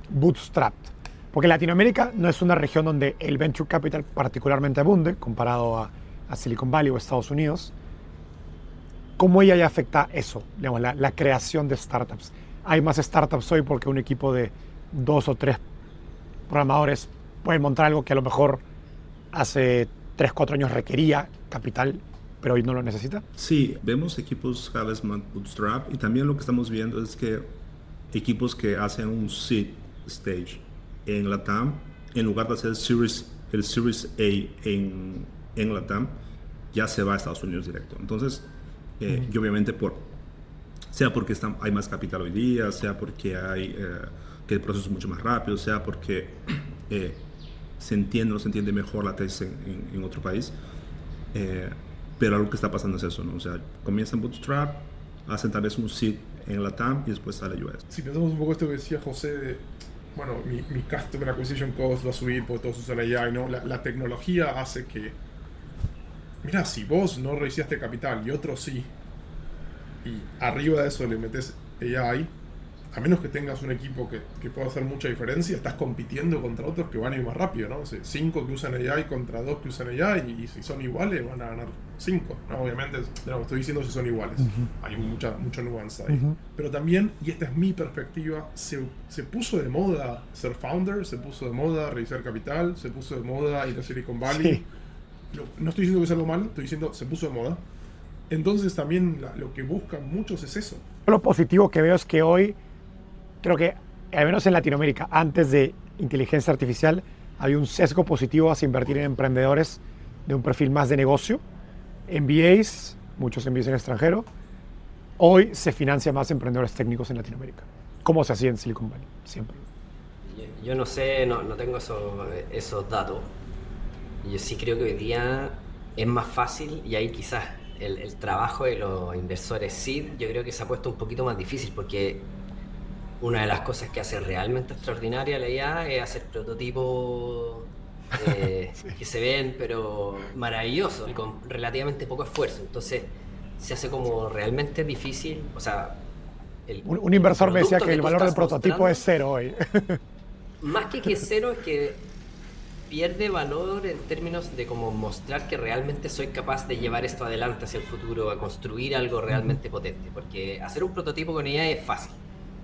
bootstrapped, porque Latinoamérica no es una región donde el venture capital particularmente abunde comparado a Silicon Valley o Estados Unidos. ¿Cómo ella ya afecta eso, digamos, la creación de startups? Hay más startups hoy porque un equipo de 2 o 3 programadores puede montar algo que a lo mejor hace 3, 4 años requería capital pero hoy no lo necesita? Sí, vemos equipos cada vez más bootstrap y también lo que estamos viendo es que equipos que hacen un seed stage en LATAM, en lugar de hacer el Series A en LATAM, ya se va a Estados Unidos directo. Entonces, y obviamente sea porque hay más capital hoy día, sea porque que el proceso es mucho más rápido, sea porque se entiende mejor la tesis en otro país. Pero algo que está pasando es eso, ¿no? O sea, comienzan bootstrap, hacen tal vez un seed en la TAM y después sale US. Si pensamos un poco esto que decía José de, bueno, mi Customer Acquisition Cost va a subir porque todos usan AI, ¿no? La tecnología hace que, mira, si vos no reiniciaste capital y otros sí, y arriba de eso le metes AI, a menos que tengas un equipo que pueda hacer mucha diferencia, estás compitiendo contra otros que van a ir más rápido, ¿no? O sea, 5 que usan AI contra 2 que usan AI, y si son iguales van a ganar 5, ¿no? Obviamente, no, estoy diciendo si son iguales, hay mucha nuance ahí. Pero también, y esta es mi perspectiva, se puso de moda ser founder, se puso de moda revisar capital, se puso de moda ir a Silicon Valley. Sí. No estoy diciendo que es algo malo, estoy diciendo se puso de moda. Entonces también lo que buscan muchos es eso. Lo positivo que veo es que hoy, creo que, al menos en Latinoamérica, antes de inteligencia artificial, había un sesgo positivo hacia invertir en emprendedores de un perfil más de negocio. MBAs, muchos MBAs en extranjero. Hoy se financia más emprendedores técnicos en Latinoamérica, como se hacía en Silicon Valley, siempre. Yo no sé, no tengo esos datos. Yo sí creo que hoy día es más fácil, y ahí quizás el trabajo de los inversores seed, yo creo que se ha puesto un poquito más difícil, porque una de las cosas que hace realmente extraordinaria la IA es hacer prototipos que se ven pero maravillosos y con relativamente poco esfuerzo. Entonces se hace como realmente difícil. O sea, un inversor me decía que el tú valor del estás prototipo es 0 hoy. Más que es cero, es que pierde valor en términos de como mostrar que realmente soy capaz de llevar esto adelante hacia el futuro, a construir algo realmente potente. Porque hacer un prototipo con IA es fácil.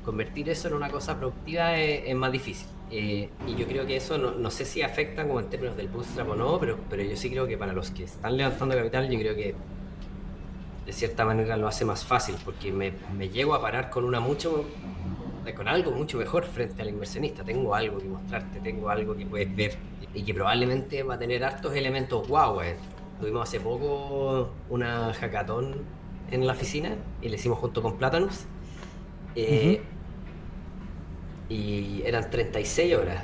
Convertir eso en una cosa productiva es más difícil. Y yo creo que eso no sé si afecta como en términos del bootstrap o no, pero yo sí creo que para los que están levantando capital, yo creo que de cierta manera lo hace más fácil, porque me llego a parar con algo mucho mejor frente al inversionista. Tengo algo que mostrarte, tengo algo que puedes ver y que probablemente va a tener hartos elementos guau. Tuvimos hace poco una hackathon en la oficina y le hicimos junto con Platanus. Y eran 36 horas.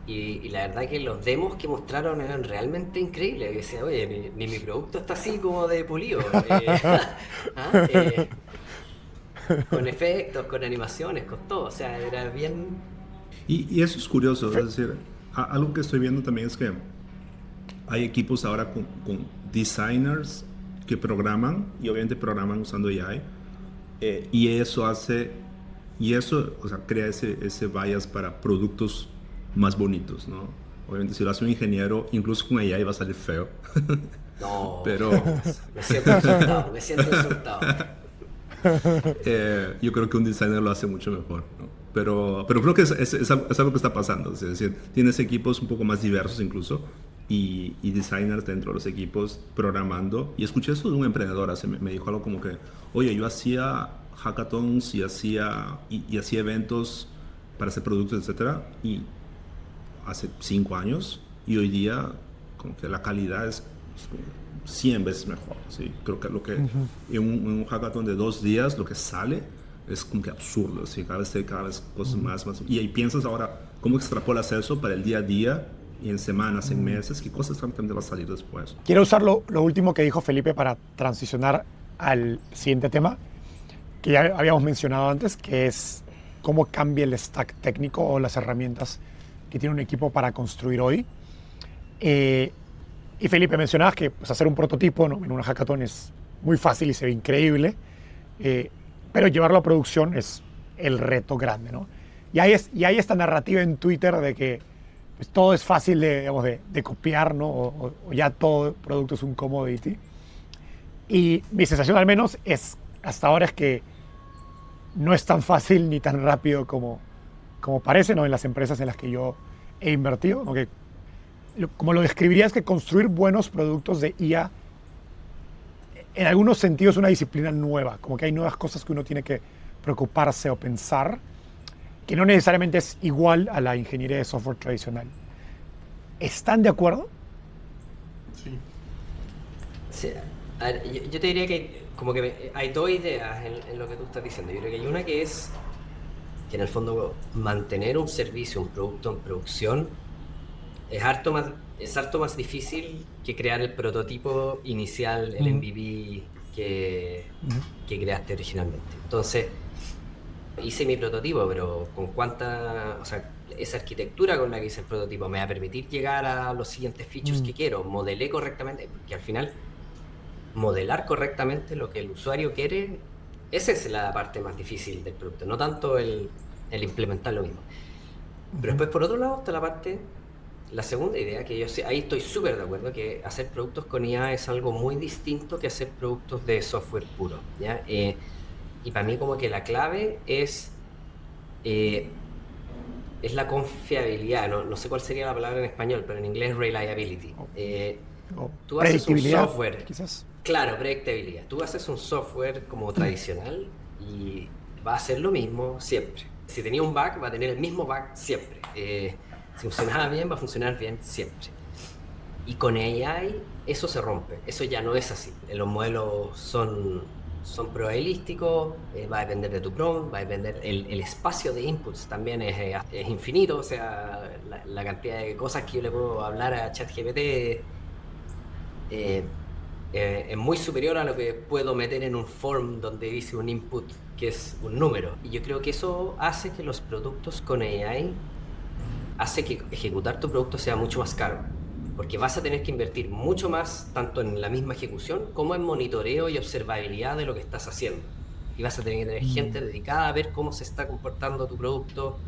Y la verdad que los demos que mostraron eran realmente increíbles. Yo decía, oye, ni mi producto está así como de pulido. Con efectos, con animaciones, con todo. O sea, era bien... Y eso es curioso, es decir, algo que estoy viendo también es que hay equipos ahora con designers que programan, y obviamente programan usando AI, y eso, o sea, crea ese bias para productos más bonitos, ¿no? Obviamente si lo hace un ingeniero, incluso con AI va a salir feo. No, pero... me siento insultado. Yo creo que un designer lo hace mucho mejor, ¿no? Pero creo que es algo que está pasando. Es decir, tienes equipos un poco más diversos incluso, y designers dentro de los equipos programando. Y escuché eso de un emprendedor, me dijo algo como que, oye, yo hacía hackathons y hacía eventos para hacer productos, etcétera, y hace 5 años, y hoy día como que la calidad es 100 veces mejor, ¿sí? Creo que en un hackathon de 2 días lo que sale es como que absurdo, ¿sí? Cada vez cosas más. Y ahí piensas ahora, ¿cómo extrapolas eso para el día a día, y en semanas, en meses? ¿Qué cosas realmente va a salir después? Quiero usar lo último que dijo Felipe para transicionar al siguiente tema, que ya habíamos mencionado antes, que es cómo cambia el stack técnico o las herramientas que tiene un equipo para construir hoy. Y Felipe, mencionabas que pues, hacer un prototipo, ¿no?, en una hackathon es muy fácil y se ve increíble, pero llevarlo a producción es el reto grande, ¿no? Y hay esta narrativa en Twitter de que pues, todo es fácil de copiar, ¿no? O ya todo producto es un commodity. Y mi sensación al menos hasta ahora es que no es tan fácil ni tan rápido como parece, ¿no?, en las empresas en las que yo he invertido, ¿no? Como lo describiría es que construir buenos productos de IA en algunos sentidos una disciplina nueva, como que hay nuevas cosas que uno tiene que preocuparse o pensar, que no necesariamente es igual a la ingeniería de software tradicional. ¿Están de acuerdo? Sí. Sí, a ver, yo te diría que como que hay dos ideas en lo que tú estás diciendo. Yo creo que hay una que es que en el fondo mantener un servicio, un producto en producción es harto más difícil que crear el prototipo inicial, el MVP que creaste originalmente. Entonces, hice mi prototipo, pero con cuánta, o sea, esa arquitectura con la que hice el prototipo me va a permitir llegar a los siguientes features que quiero, modelé correctamente, porque al final modelar correctamente lo que el usuario quiere, esa es la parte más difícil del producto, no tanto el implementar lo mismo. Pero después, por otro lado, está la segunda idea, que ahí estoy súper de acuerdo, que hacer productos con IA es algo muy distinto que hacer productos de software puro, ¿ya? Y para mí como que la clave es la confiabilidad, no sé cuál sería la palabra en español, pero en inglés reliability. Tú haces un software, quizás. claro, predictabilidad. Tú haces un software como tradicional y va a hacer lo mismo siempre. Si tenía un bug, va a tener el mismo bug siempre. Si funcionaba bien, va a funcionar bien siempre. Y con AI eso se rompe, eso ya no es así. Los modelos son probabilísticos, va a depender de tu prompt, va a depender, el espacio de inputs también es infinito, o sea, la cantidad de cosas que yo le puedo hablar a ChatGPT es muy superior a lo que puedo meter en un form donde dice un input que es un número. Y yo creo que eso hace que los productos con AI hace que ejecutar tu producto sea mucho más caro, porque vas a tener que invertir mucho más tanto en la misma ejecución como en monitoreo y observabilidad de lo que estás haciendo. Y vas a tener que tener gente dedicada a ver cómo se está comportando tu producto,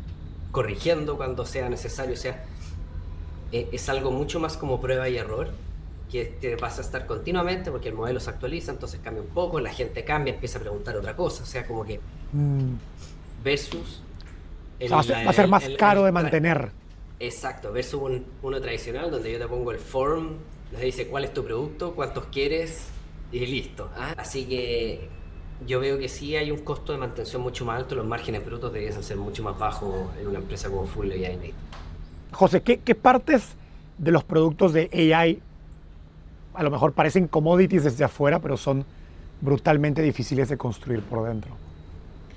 corrigiendo cuando sea necesario. O sea, es algo mucho más como prueba y error, que te vas a estar continuamente porque el modelo se actualiza, entonces cambia un poco, la gente cambia, empieza a preguntar otra cosa. O sea, como que versus... Va a ser más caro de mantener. Exacto, versus uno tradicional donde yo te pongo el form, les dice cuál es tu producto, cuántos quieres y listo. Así que yo veo que sí hay un costo de mantención mucho más alto, los márgenes brutos deberían ser mucho más bajos en una empresa como Full AI Native. José, ¿qué partes de los productos de AI a lo mejor parecen commodities desde afuera, pero son brutalmente difíciles de construir por dentro?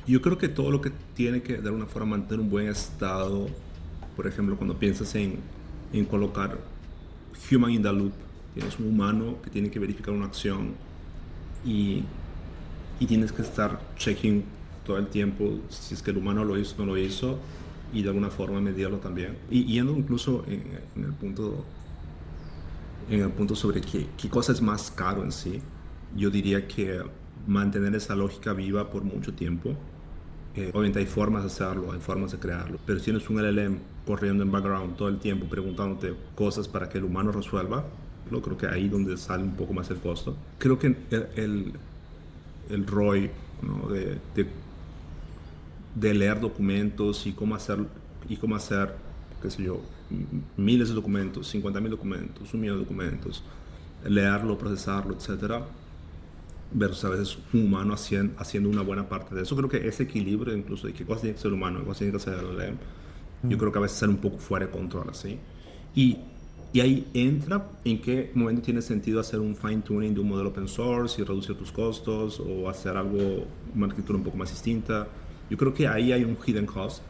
Yo creo que todo lo que tiene que de alguna forma mantener un buen estado, por ejemplo, cuando piensas en colocar human in the loop, tienes un humano que tiene que verificar una acción y tienes que estar checking todo el tiempo si es que el humano lo hizo o no lo hizo y de alguna forma medirlo también. Y yendo incluso en el punto sobre qué cosa es más caro en sí, yo diría que mantener esa lógica viva por mucho tiempo. Obviamente hay formas de hacerlo, hay formas de crearlo, pero si tienes un LLM corriendo en background todo el tiempo preguntándote cosas para que el humano resuelva, yo creo que ahí donde sale un poco más el costo. Creo que el ROI, ¿no? de leer documentos y cómo hacer, qué sé yo, miles de documentos, 50.000 documentos, 1.000.000 de documentos, leerlo, procesarlo, etcétera, versus a veces un humano haciendo una buena parte de eso. Creo que ese equilibrio incluso de qué cosas tiene que ser humano, qué cosas tiene que ser el LLM, yo creo que a veces sale un poco fuera de control, ¿sí? Y ahí entra en qué momento tiene sentido hacer un fine tuning de un modelo open source y reducir tus costos o hacer una arquitectura un poco más distinta. Yo creo que ahí hay un hidden cost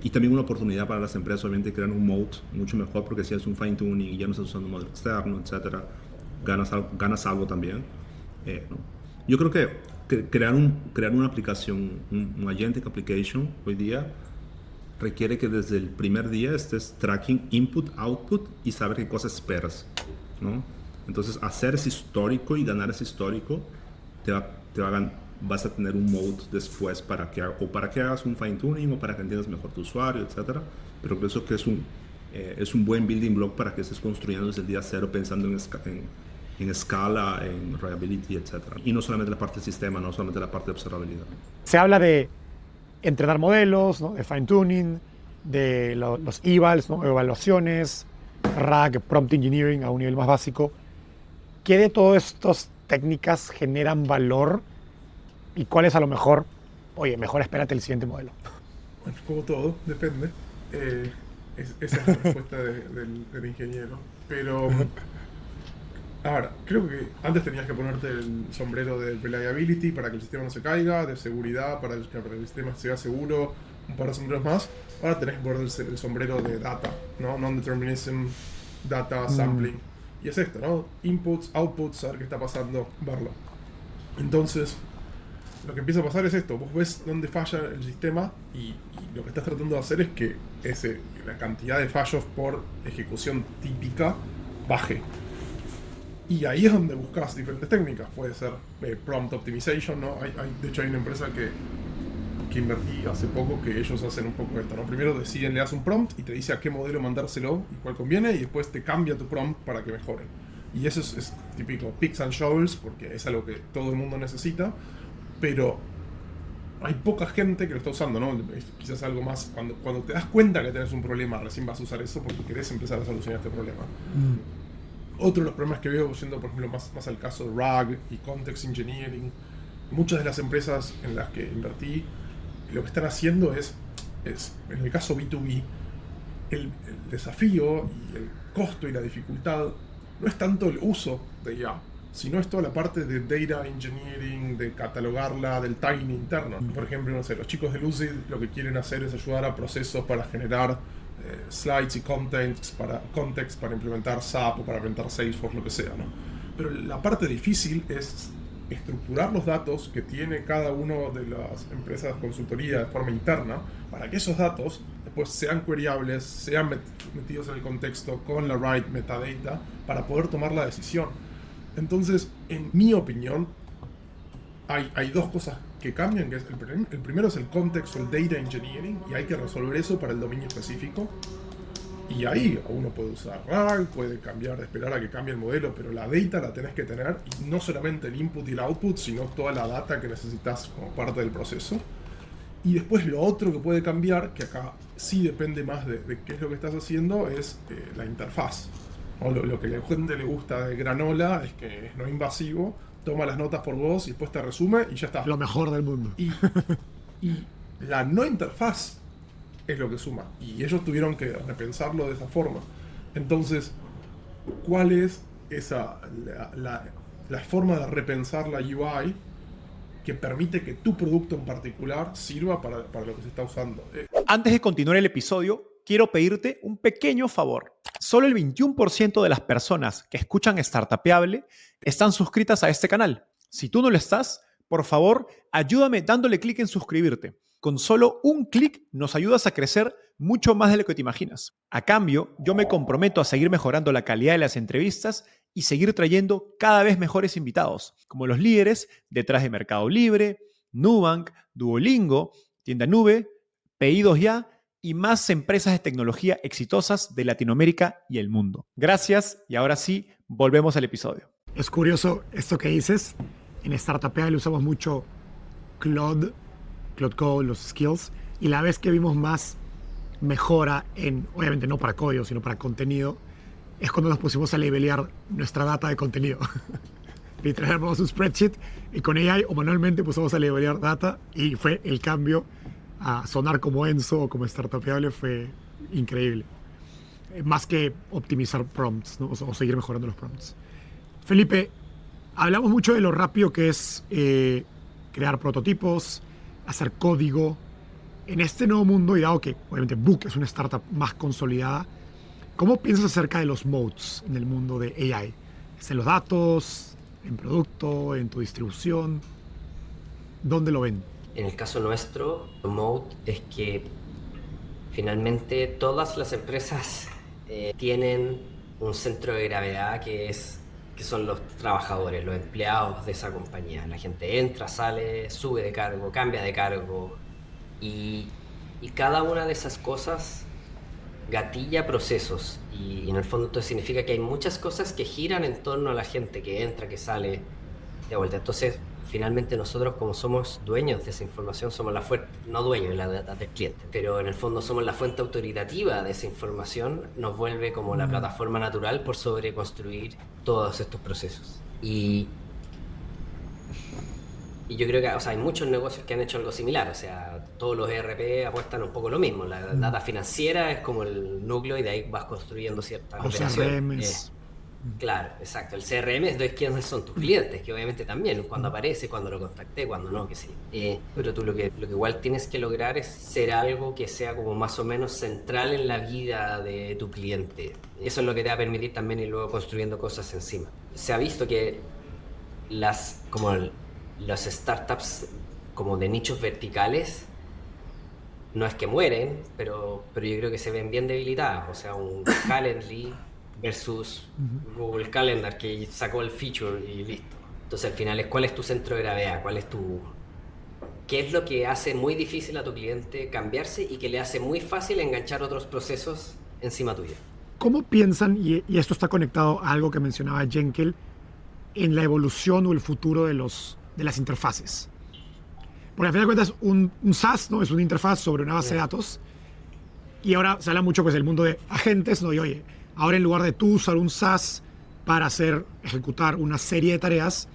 y también una oportunidad para las empresas obviamente crear un moat mucho mejor, porque si haces un fine tuning y ya no estás usando un modelo externo, etcétera, ganas algo también. ¿No? Yo creo que crear una aplicación, un agentic application hoy día requiere que desde el primer día estés tracking input, output y saber qué cosas esperas, ¿no? Entonces hacer ese histórico y ganar ese histórico vas a tener un mode después para que hagas un fine tuning o para que entiendas mejor tu usuario, etcétera. Pero pienso que es un buen building block para que estés construyendo desde el día cero pensando en escala, en reliability, etcétera. Y no solamente la parte del sistema, no solamente la parte de observabilidad. Se habla de entrenar modelos, ¿no? De fine tuning, de los evals, ¿no? Evaluaciones, RAG, prompt engineering a un nivel más básico. ¿Qué de todos estos técnicas generan valor y cuáles a lo mejor, oye, mejor espérate el siguiente modelo? Bueno, como todo, depende. Esa es la respuesta del ingeniero. Pero, ahora, creo que antes tenías que ponerte el sombrero de reliability para que el sistema no se caiga, de seguridad para que el sistema sea seguro, un par de sombreros más. Ahora tenés que poner el sombrero de data, ¿no? Non-determinism, data, sampling. Y es esto, ¿no? Inputs, outputs, saber qué está pasando, verlo. Entonces, lo que empieza a pasar es esto. Vos ves dónde falla el sistema y lo que estás tratando de hacer es que la cantidad de fallos por ejecución típica baje. Y ahí es donde buscas diferentes técnicas. Puede ser prompt optimization, ¿no? De hecho, hay una empresa que invertí hace poco que ellos hacen un poco esto, ¿no? Primero deciden, le das un prompt y te dice a qué modelo mandárselo y cuál conviene, y después te cambia tu prompt para que mejore. Y eso es típico picks and shovels, porque es algo que todo el mundo necesita, pero hay poca gente que lo está usando, ¿no? Quizás algo más, cuando te das cuenta que tenés un problema, recién vas a usar eso porque querés empezar a solucionar este problema. Otro de los problemas que veo, yendo por ejemplo más al caso de RAG y Context Engineering, muchas de las empresas en las que invertí, lo que están haciendo es en el caso B2B, el desafío y el costo y la dificultad no es tanto el uso de IA, sino es toda la parte de data engineering, de catalogarla, del tagging interno. Por ejemplo, no sé, los chicos de Lucid lo que quieren hacer es ayudar a procesos para generar slides y context para implementar SAP o para implementar Salesforce, lo que sea, ¿no? Pero la parte difícil es estructurar los datos que tiene cada una de las empresas de consultoría de forma interna para que esos datos después sean queryables, sean metidos en el contexto con la right metadata para poder tomar la decisión. Entonces, en mi opinión, hay dos cosas que cambian, que es el primero es el contexto, el data engineering, y hay que resolver eso para el dominio específico. Y ahí uno puede usar RAG, puede cambiar, esperar a que cambie el modelo, pero la data la tenés que tener, y no solamente el input y el output, sino toda la data que necesitas como parte del proceso. Y después lo otro que puede cambiar, que acá sí depende más de qué es lo que estás haciendo, es la interfaz. ¿No? Lo que a la gente le gusta de Granola es que es no invasivo, toma las notas por vos y después te resume y ya está. Lo mejor del mundo. Y la no interfaz es lo que suma. Y ellos tuvieron que repensarlo de esa forma. Entonces, ¿cuál es la forma de repensar la UI que permite que tu producto en particular sirva para lo que se está usando? Antes de continuar el episodio, quiero pedirte un pequeño favor. Solo el 21% de las personas que escuchan Startupeable están suscritas a este canal. Si tú no lo estás, por favor, ayúdame dándole clic en suscribirte. Con solo un clic nos ayudas a crecer mucho más de lo que te imaginas. A cambio, yo me comprometo a seguir mejorando la calidad de las entrevistas y seguir trayendo cada vez mejores invitados, como los líderes detrás de Mercado Libre, Nubank, Duolingo, Tienda Nube, Pedidos Ya y más empresas de tecnología exitosas de Latinoamérica y el mundo. Gracias y ahora sí, volvemos al episodio. Es curioso esto que dices. En Startupeable usamos mucho Claude Code, los skills, y la vez que vimos más mejora en, obviamente no para código, sino para contenido, es cuando nos pusimos a labelear nuestra data de contenido. Literalmente armamos un spreadsheet y con AI o manualmente pusimos a labelear data y fue el cambio a sonar como Enzo o como Startupeable, fue increíble. Más que optimizar prompts, ¿no? O seguir mejorando los prompts. Felipe, hablamos mucho de lo rápido que es crear prototipos, hacer código. En este nuevo mundo, y dado que obviamente Book es una startup más consolidada, ¿cómo piensas acerca de los moats en el mundo de AI? ¿Es en los datos, en producto, en tu distribución? ¿Dónde lo ven? En el caso nuestro, el moat es que finalmente todas las empresas tienen un centro de gravedad que son los trabajadores, los empleados de esa compañía. La gente entra, sale, sube de cargo, cambia de cargo, y cada una de esas cosas gatilla procesos, y en el fondo esto significa que hay muchas cosas que giran en torno a la gente que entra, que sale de vuelta. Entonces finalmente nosotros, como somos dueños de esa información, somos la fuente, no dueños de la data del cliente, pero en el fondo somos la fuente autoritativa de esa información, nos vuelve como la plataforma natural por sobre construir todos estos procesos. Y Y yo creo que, o sea, hay muchos negocios que han hecho algo similar, o sea, todos los ERP apuestan un poco lo mismo. La data financiera es como el núcleo y de ahí vas construyendo ciertas Los operaciones. CRMs. Claro, exacto. El CRM es quiénes son tus clientes, que obviamente también, cuando aparece, cuando lo contacté, cuando no, que sí. Pero tú lo que igual tienes que lograr es ser algo que sea como más o menos central en la vida de tu cliente. Eso es lo que te va a permitir también ir luego construyendo cosas encima. Se ha visto que las startups como de nichos verticales no es que mueren, pero yo creo que se ven bien debilitadas. O sea, un Calendly versus Google Calendar que sacó el feature y listo. Entonces al final es cuál es tu centro de gravedad, qué es lo que hace muy difícil a tu cliente cambiarse y que le hace muy fácil enganchar otros procesos encima tuyo. ¿Cómo piensan, y esto está conectado a algo que mencionaba Jenkel, en la evolución o el futuro de las interfaces? Porque al final de cuentas un SaaS, ¿no? Es una interfaz sobre una base de datos, y ahora se habla mucho pues del mundo de agentes, ¿no? Y oye, ahora en lugar de tú usar un SaaS para ejecutar una serie de tareas,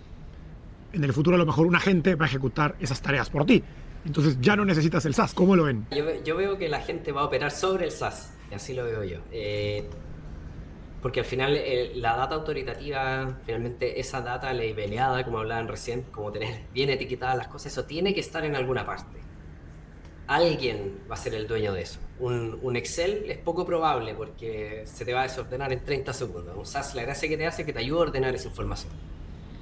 en el futuro a lo mejor un agente va a ejecutar esas tareas por ti. Entonces ya no necesitas el SaaS. ¿Cómo lo ven? Yo veo que la gente va a operar sobre el SaaS, y así lo veo yo. Porque al final la data autoritativa, finalmente esa data labeleada, como hablaban recién, como tener bien etiquetadas las cosas, eso tiene que estar en alguna parte. Alguien va a ser el dueño de eso. Un Excel es poco probable porque se te va a desordenar en 30 segundos. Un SaaS, la gracia que te hace es que te ayuda a ordenar esa información.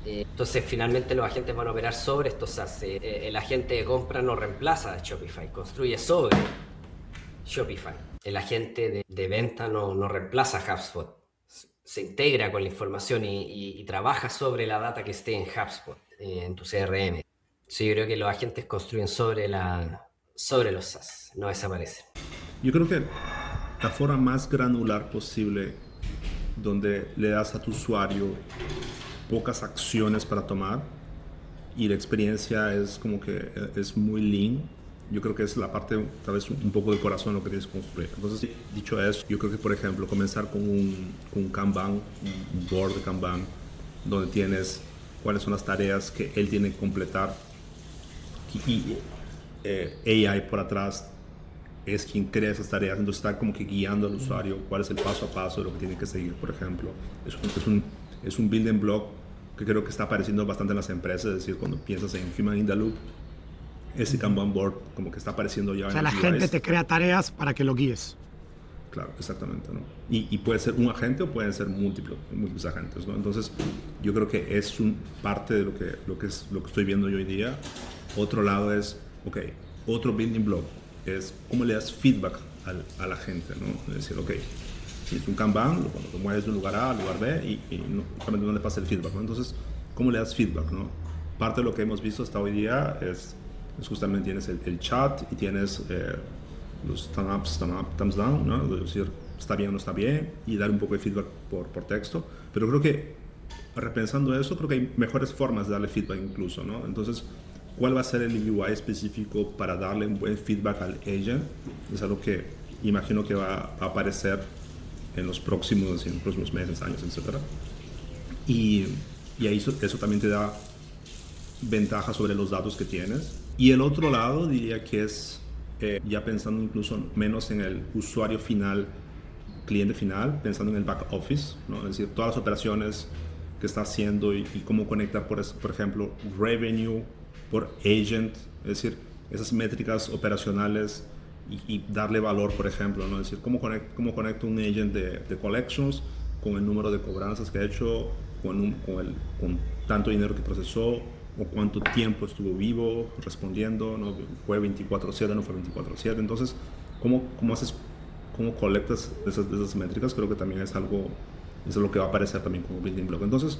Entonces finalmente los agentes van a operar sobre estos SaaS. El agente de compra no reemplaza a Shopify, construye sobre Shopify. El agente de venta no reemplaza a HubSpot. Se integra con la información y trabaja sobre la data que esté en HubSpot, en tu CRM. Sí, yo creo que los agentes construyen sobre los SaaS, no desaparecen. Yo creo que la forma más granular posible, donde le das a tu usuario pocas acciones para tomar y la experiencia es como que es muy lean, yo creo que es la parte, tal vez un poco de corazón lo que tienes que construir. Entonces, dicho eso, yo creo que, por ejemplo, comenzar con un Kanban, un board de Kanban, donde tienes cuáles son las tareas que él tiene que completar y AI por atrás es quien crea esas tareas, entonces está como que guiando al usuario cuál es el paso a paso de lo que tiene que seguir, por ejemplo. Es un building block que creo que está apareciendo bastante en las empresas, es decir, cuando piensas en Human in the Loop, ese Kanban board como que está apareciendo ya. O sea, en la los gente UIs. te crea tareas para que lo guíes. Claro, exactamente, ¿no? Y puede ser un agente o pueden ser múltiples agentes, ¿no? Entonces, yo creo que es parte de lo que estoy viendo yo hoy día. Otro lado es, ok, otro building block es cómo le das feedback a la gente, ¿no? Es decir, ok, si es un Kanban, cuando te mueves de un lugar A al lugar B y no le pasa el feedback, ¿no? Entonces, ¿cómo le das feedback, no? Parte de lo que hemos visto hasta hoy día es justamente tienes el chat y tienes los thumbs down, ¿no? Es decir, está bien o no está bien, y dar un poco de feedback por texto. Pero creo que, repensando eso, creo que hay mejores formas de darle feedback incluso, ¿no? Entonces, ¿cuál va a ser el UI específico para darle un buen feedback al agent? Es algo que imagino que va a aparecer en los próximos meses, años, etc. Y ahí eso también te da ventaja sobre los datos que tienes. Y el otro lado diría que es ya pensando incluso menos en el usuario final, cliente final, pensando en el back office, ¿no? Es decir, todas las operaciones que está haciendo y cómo conectar, por ejemplo, revenue por agent, es decir, esas métricas operacionales y darle valor, por ejemplo, ¿no? Es decir, cómo conecto un agent de collections con el número de cobranzas que ha hecho, con tanto dinero que procesó, o cuánto tiempo estuvo vivo respondiendo, ¿no? Fue 24/7, no fue 24/7. Entonces, ¿cómo colectas esas métricas? Creo que también es algo que va a aparecer también como building block. Entonces,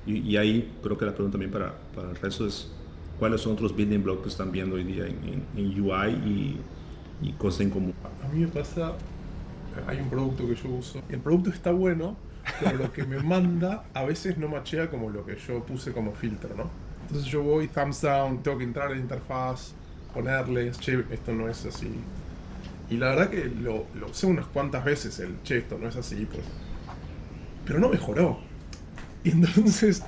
y ahí creo que la pregunta también para el resto es, ¿cuáles son otros building blocks que están viendo hoy día en UI y cosas en común? A mí me pasa, hay un producto que yo uso, y el producto está bueno, pero lo que me manda a veces no machea como lo que yo puse como filtro, ¿no? Entonces yo voy thumbs down, tengo que entrar a la interfaz, ponerles, che, esto no es así. Y la verdad que lo usé unas cuantas veces, el che, esto no es así, pues. Pero no mejoró. Y entonces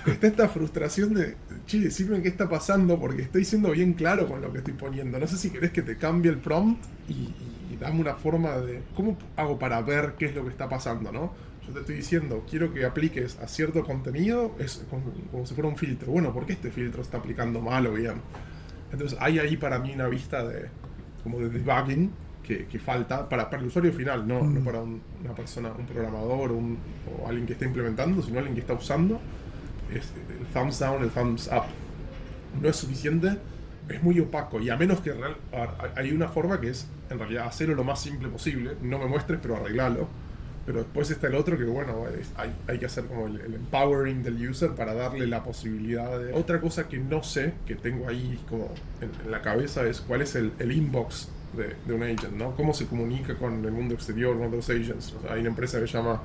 está esta frustración de, che, decime qué está pasando porque estoy siendo bien claro con lo que estoy poniendo. No sé si querés que te cambie el prompt y dame una forma de, ¿cómo hago para ver qué es lo que está pasando, no? Yo te estoy diciendo, quiero que apliques a cierto contenido, es como si fuera un filtro. Bueno, ¿por qué este filtro está aplicando mal o bien? Entonces hay ahí para mí una vista de, como de debugging que falta para el usuario final, no para una persona, un programador o alguien que está implementando, sino alguien que está usando. Es el thumbs down, el thumbs up. No es suficiente, es muy opaco. Y a menos que hay una forma que es, en realidad, hacerlo lo más simple posible. No me muestres, pero arreglalo. Pero después está el otro que, bueno, hay que hacer como el empowering del user para darle la posibilidad de... Otra cosa que no sé, que tengo ahí como en la cabeza, es cuál es el inbox de un agent, ¿no? Cómo se comunica con el mundo exterior, con otros agents. O sea, hay una empresa que se llama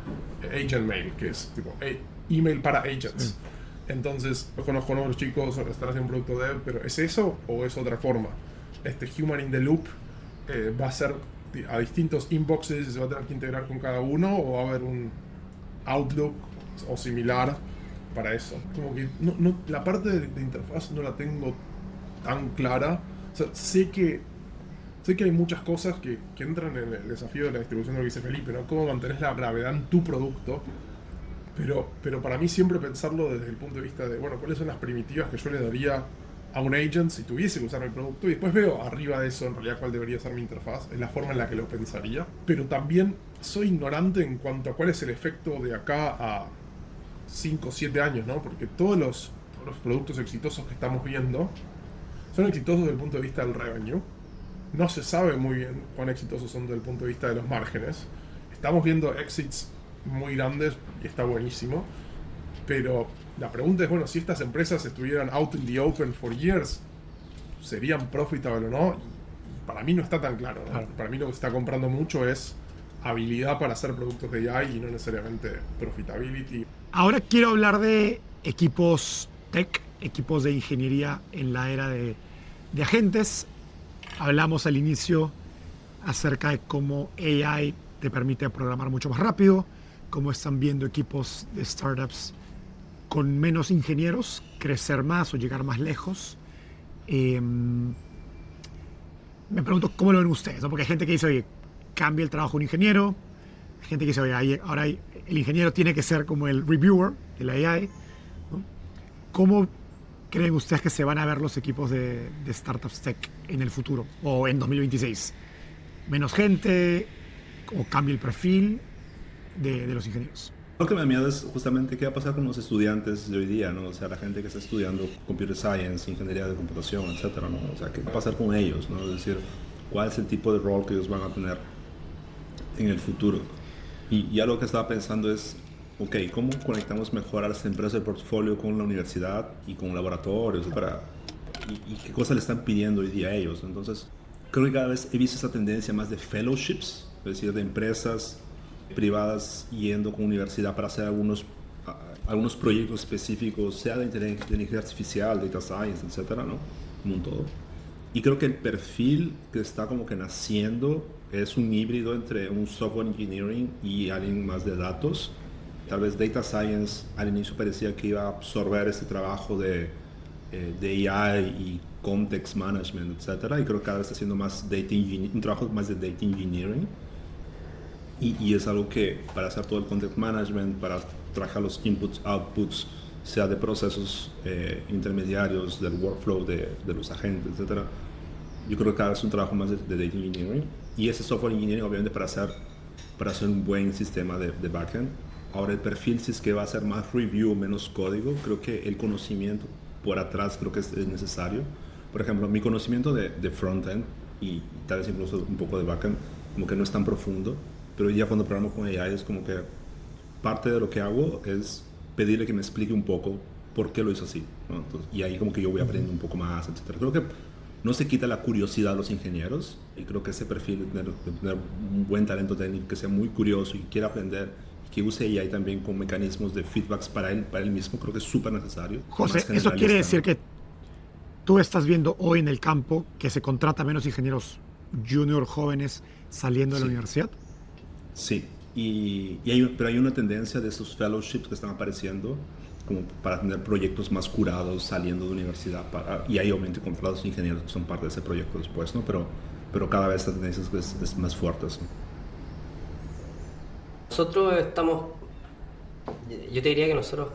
Agent Mail, que es tipo email para agents. Entonces, yo conozco a los chicos, están haciendo un producto dev, pero ¿es eso o es otra forma? Este Human in the Loop va a ser a distintos inboxes y se va a tener que integrar con cada uno, o va a haber un Outlook o similar para eso. Como que la parte de interfaz no la tengo tan clara. O sea, sé que hay muchas cosas que entran en el desafío de la distribución de lo que dice Felipe, ¿no? Cómo mantenés la gravedad en tu producto. Pero para mí siempre pensarlo desde el punto de vista de, bueno, cuáles son las primitivas que yo le daría a un agent si tuviese que usar mi producto, y después veo arriba de eso en realidad cuál debería ser mi interfaz, es la forma en la que lo pensaría. Pero también soy ignorante en cuanto a cuál es el efecto de acá a 5 o 7 años, ¿no? Porque todos los productos exitosos que estamos viendo son exitosos desde el punto de vista del revenue. No se sabe muy bien cuán exitosos son desde el punto de vista de los márgenes. Estamos viendo exits muy grandes y está buenísimo, pero la pregunta es, bueno, si estas empresas estuvieran out in the open for years, ¿serían profitable o no? Y para mí no está tan claro, ¿no? Para mí lo que está comprando mucho es habilidad para hacer productos de AI y no necesariamente profitability. Ahora quiero hablar de equipos tech, equipos de ingeniería en la era de agentes. Hablamos al inicio acerca de cómo AI te permite programar mucho más rápido, cómo están viendo equipos de startups con menos ingenieros crecer más o llegar más lejos. Me pregunto cómo lo ven ustedes, ¿no? Porque hay gente que dice, oye, cambia el trabajo de un ingeniero. Hay gente que dice, oye, ahora el ingeniero tiene que ser como el reviewer de la AI, ¿no? ¿Cómo creen ustedes que se van a ver los equipos de startups tech en el futuro o en 2026? ¿Menos gente o cambia el perfil de los ingenieros? Lo que me da miedo es justamente qué va a pasar con los estudiantes de hoy día, ¿no? O sea, la gente que está estudiando computer science, ingeniería de computación, etcétera, ¿no? O sea, ¿qué va a pasar con ellos, ¿no? Es decir, ¿cuál es el tipo de rol que ellos van a tener en el futuro? Y ya lo que estaba pensando es, ok, ¿cómo conectamos mejor a las empresas del portfolio con la universidad y con laboratorios y qué cosas le están pidiendo hoy día a ellos? Entonces, creo que cada vez he visto esa tendencia más de fellowships, es decir, de empresas privadas yendo con universidad para hacer algunos proyectos específicos, sea de inteligencia artificial, data science, etcétera, ¿no? Como un todo. Y creo que el perfil que está como que naciendo es un híbrido entre un software engineering y alguien más de datos. Tal vez data science al inicio parecía que iba a absorber este trabajo de AI y context management, etcétera. Y creo que cada vez está haciendo más un trabajo más de data engineering. Y es algo que para hacer todo el context management, para trabajar los inputs, outputs, sea de procesos intermediarios, del workflow de los agentes, etc. Yo creo que cada vez es un trabajo más de data engineering. Y ese software engineering, obviamente, para hacer un buen sistema de backend. Ahora, el perfil, si es que va a ser más review, menos código, creo que el conocimiento por atrás creo que es necesario. Por ejemplo, mi conocimiento de frontend y tal vez incluso un poco de backend, como que no es tan profundo. Pero hoy día cuando programo con AI es como que parte de lo que hago es pedirle que me explique un poco por qué lo hizo así, ¿no? Entonces, y ahí como que yo voy aprendiendo un poco más, etc. Creo que no se quita la curiosidad de los ingenieros y creo que ese perfil de tener un buen talento técnico, que sea muy curioso y quiera aprender, y que use AI también con mecanismos de feedbacks para él mismo, creo que es súper necesario. José, ¿eso quiere decir que tú estás viendo hoy en el campo que se contrata menos ingenieros junior jóvenes saliendo de la universidad? Sí, pero hay una tendencia de esos fellowships que están apareciendo como para tener proyectos más curados saliendo de universidad. Y hay obviamente contratados ingenieros que son parte de ese proyecto después, ¿no? Pero cada vez la tendencia es más fuerte. ¿Sí? Nosotros estamos, yo te diría que nosotros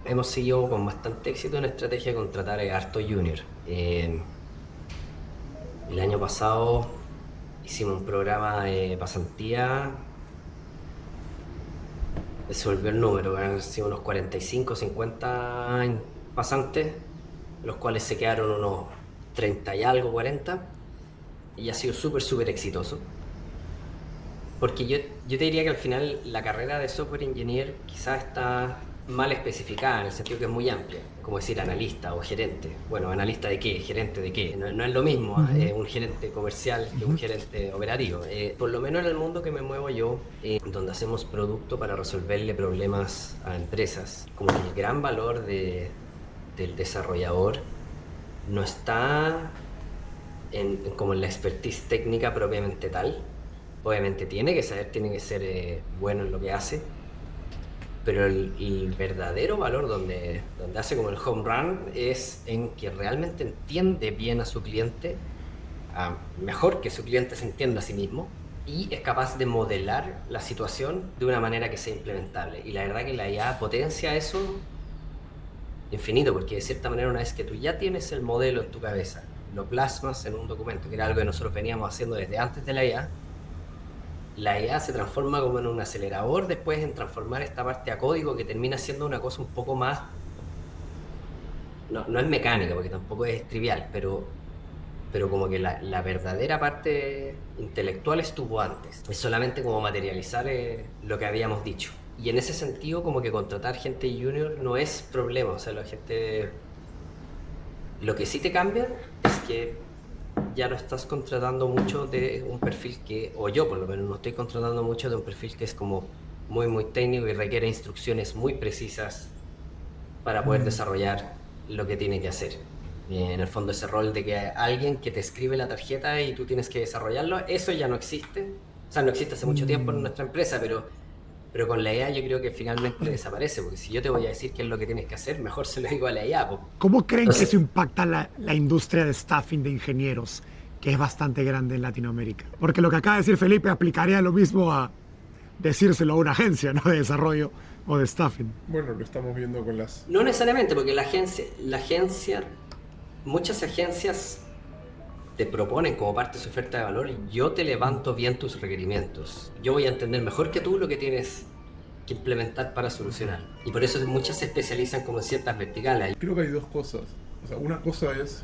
hemos seguido con bastante éxito en la estrategia de contratar a harto junior. El año pasado hicimos un programa de pasantía, se volvió el número, han sido unos 45, 50 pasantes, los cuales se quedaron unos 30 y algo, 40, y ha sido súper exitoso. Porque yo te diría que al final la carrera de software engineer quizás está mal especificada en el sentido que es muy amplia, como decir analista o gerente. Bueno, ¿analista de qué? ¿Gerente de qué? No es lo mismo un gerente comercial que un gerente operativo. Por lo menos en el mundo que me muevo yo, donde hacemos producto para resolverle problemas a empresas, como que el gran valor del desarrollador no está como en la expertise técnica propiamente tal. Obviamente tiene que ser bueno en lo que hace, pero el verdadero valor donde hace como el home run es en que realmente entiende bien a su cliente, mejor que su cliente se entienda a sí mismo, y es capaz de modelar la situación de una manera que sea implementable. Y la verdad que la IA potencia eso infinito, porque de cierta manera una vez que tú ya tienes el modelo en tu cabeza, lo plasmas en un documento, que era algo que nosotros veníamos haciendo desde antes de la IA se transforma como en un acelerador después en transformar esta parte a código que termina siendo una cosa un poco más, no es mecánica porque tampoco es trivial, pero como que la verdadera parte intelectual estuvo antes. Es solamente como materializar lo que habíamos dicho. Y en ese sentido como que contratar gente junior no es problema, o sea, la gente... Lo que sí te cambia es que ya no estás contratando mucho de un perfil que, o yo por lo menos no estoy contratando mucho de un perfil que es como muy técnico y requiere instrucciones muy precisas para poder desarrollar lo que tiene que hacer. En el fondo ese rol de que alguien que te escribe la tarjeta y tú tienes que desarrollarlo, eso ya no existe. O sea, no existe hace mucho tiempo en nuestra empresa, pero con la IA yo creo que finalmente desaparece, porque si yo te voy a decir qué es lo que tienes que hacer, mejor se lo digo a la IA. ¿Cómo creen que eso impacta la industria de staffing de ingenieros, que es bastante grande en Latinoamérica? Porque lo que acaba de decir Felipe aplicaría lo mismo a decírselo a una agencia, ¿no? De desarrollo o de staffing. Bueno, lo estamos viendo con las... No necesariamente, porque muchas agencias te proponen como parte de su oferta de valor, yo te levanto bien tus requerimientos. Yo voy a entender mejor que tú lo que tienes que implementar para solucionar. Y por eso muchas se especializan como en ciertas verticales. Creo que hay dos cosas. O sea, una cosa es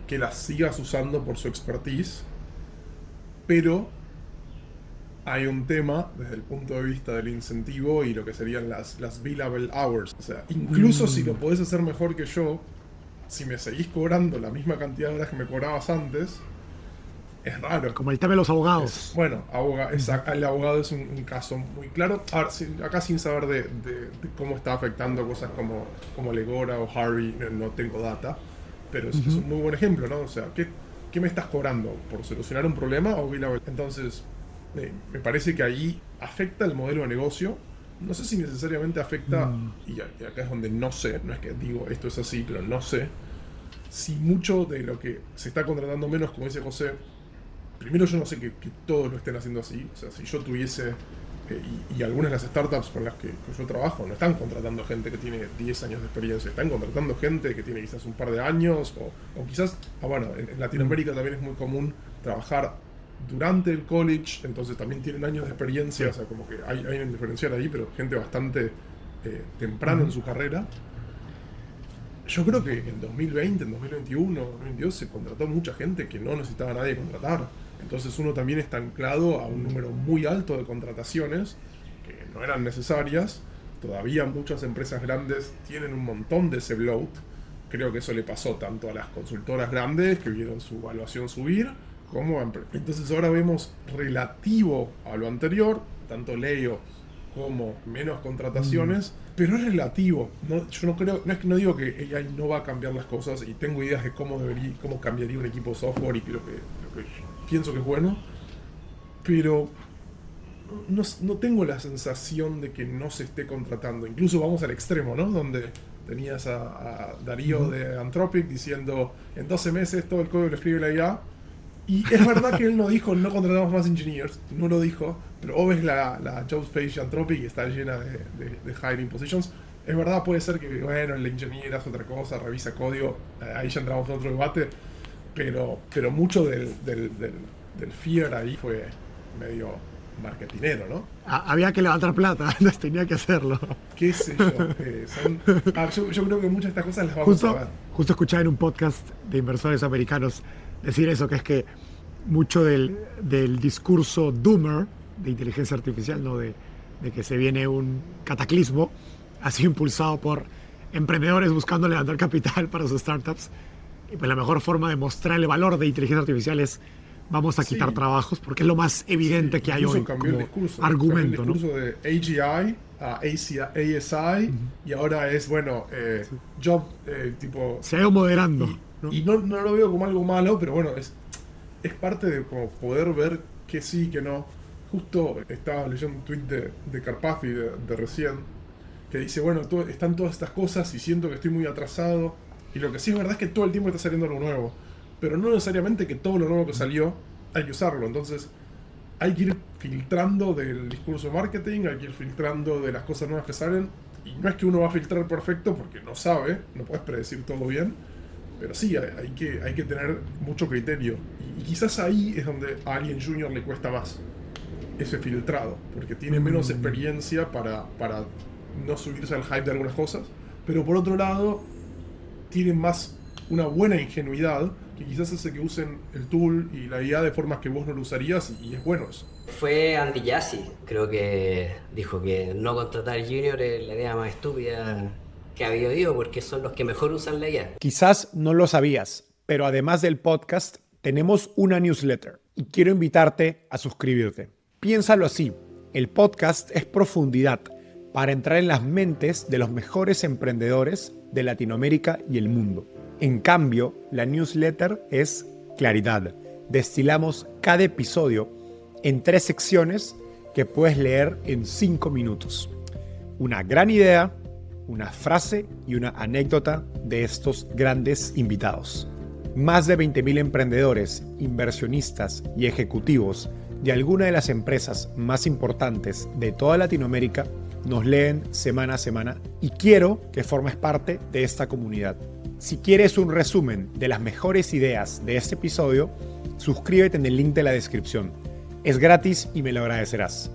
que las sigas usando por su expertise, pero hay un tema desde el punto de vista del incentivo y lo que serían las billable hours. O sea, incluso si lo podés hacer mejor que yo, si me seguís cobrando la misma cantidad de horas que me cobrabas antes, es raro. Como el tema de los abogados. Bueno, el abogado es un caso muy claro. Ahora, acá sin saber de cómo está afectando cosas como Legora o Harvey, no tengo data, pero es un muy buen ejemplo, ¿no? O sea, ¿qué me estás cobrando? ¿Por solucionar un problema o billable? Entonces, me parece que ahí afecta el modelo de negocio. No sé si necesariamente afecta, y acá es donde no sé, no es que digo esto es así, pero no sé, si mucho de lo que se está contratando menos, como dice José, primero yo no sé que todos lo estén haciendo así, o sea, si yo tuviese, y algunas de las startups con las que yo trabajo no están contratando gente que tiene 10 años de experiencia, están contratando gente que tiene quizás un par de años, o quizás, bueno, en Latinoamérica también es muy común trabajar durante el college, entonces también tienen años de experiencia, o sea, como que hay un diferencial ahí, pero gente bastante temprano en su carrera. Yo creo que en 2020, en 2021, 2022 se contrató mucha gente que no necesitaba a nadie contratar. Entonces uno también está anclado a un número muy alto de contrataciones que no eran necesarias. Todavía muchas empresas grandes tienen un montón de ese bloat. Creo que eso le pasó tanto a las consultoras grandes que vieron su evaluación subir, entonces ahora vemos relativo a lo anterior, tanto layoffs como menos contrataciones, pero es relativo. Yo no creo, no es que no digo que AI no va a cambiar las cosas y tengo ideas de cómo cambiaría un equipo de software y lo que pienso que es bueno, pero no tengo la sensación de que no se esté contratando. Incluso vamos al extremo, ¿no? Donde tenías a Darío de Anthropic diciendo en 12 meses todo el código lo escribe la IA. Y es verdad que él no dijo no contratamos más engineers, no lo dijo, pero vos ves la job page de Anthropic y está llena de hiring positions. Es verdad, puede ser que, bueno, el engineer hace otra cosa, revisa código, ahí ya entramos en otro debate, pero mucho del fear ahí fue medio marketinero, ¿no? Había que levantar plata, entonces tenía que hacerlo. ¿Qué sé yo? Yo creo que muchas de estas cosas las vamos a ver. Justo escuchaba en un podcast de inversores americanos decir eso, que es que mucho del discurso doomer de inteligencia artificial, ¿no? de que se viene un cataclismo, ha sido impulsado por emprendedores buscando levantar capital para sus startups. Y pues la mejor forma de mostrar el valor de inteligencia artificial es vamos a quitar trabajos, porque es lo más evidente que hay hoy cambió como el discurso, argumento. Cambió el discurso, ¿no? De AGI a ASI, y ahora es, bueno, job, tipo... Se ha ido moderando. Y no lo veo como algo malo, pero bueno, es parte de como poder ver que sí, que no. Justo estaba leyendo un tweet de Karpathy de recién, que dice, bueno, están todas estas cosas y siento que estoy muy atrasado. Y lo que sí es verdad es que todo el tiempo está saliendo algo nuevo. Pero no necesariamente que todo lo nuevo que salió hay que usarlo. Entonces hay que ir filtrando del discurso de marketing, hay que ir filtrando de las cosas nuevas que salen. Y no es que uno va a filtrar perfecto porque no sabe, no puedes predecir todo bien. Pero sí, hay que tener mucho criterio. Y quizás ahí es donde a alguien junior le cuesta más ese filtrado. Porque tiene menos experiencia para no subirse al hype de algunas cosas. Pero por otro lado, tienen más una buena ingenuidad que quizás hace que usen el tool y la IA de formas que vos no lo usarías, y es bueno eso. Fue Andy Jassy, creo que dijo que no contratar junior es la idea más estúpida que ha habido, porque son los que mejor usan la IA. Quizás no lo sabías, pero además del podcast, tenemos una newsletter y quiero invitarte a suscribirte. Piénsalo así, el podcast es profundidad para entrar en las mentes de los mejores emprendedores de Latinoamérica y el mundo. En cambio, la newsletter es claridad. Destilamos cada episodio en 3 secciones que puedes leer en 5 minutos. Una gran idea, una frase y una anécdota de estos grandes invitados. Más de 20.000 emprendedores, inversionistas y ejecutivos de alguna de las empresas más importantes de toda Latinoamérica nos leen semana a semana y quiero que formes parte de esta comunidad. Si quieres un resumen de las mejores ideas de este episodio, suscríbete en el link de la descripción. Es gratis y me lo agradecerás.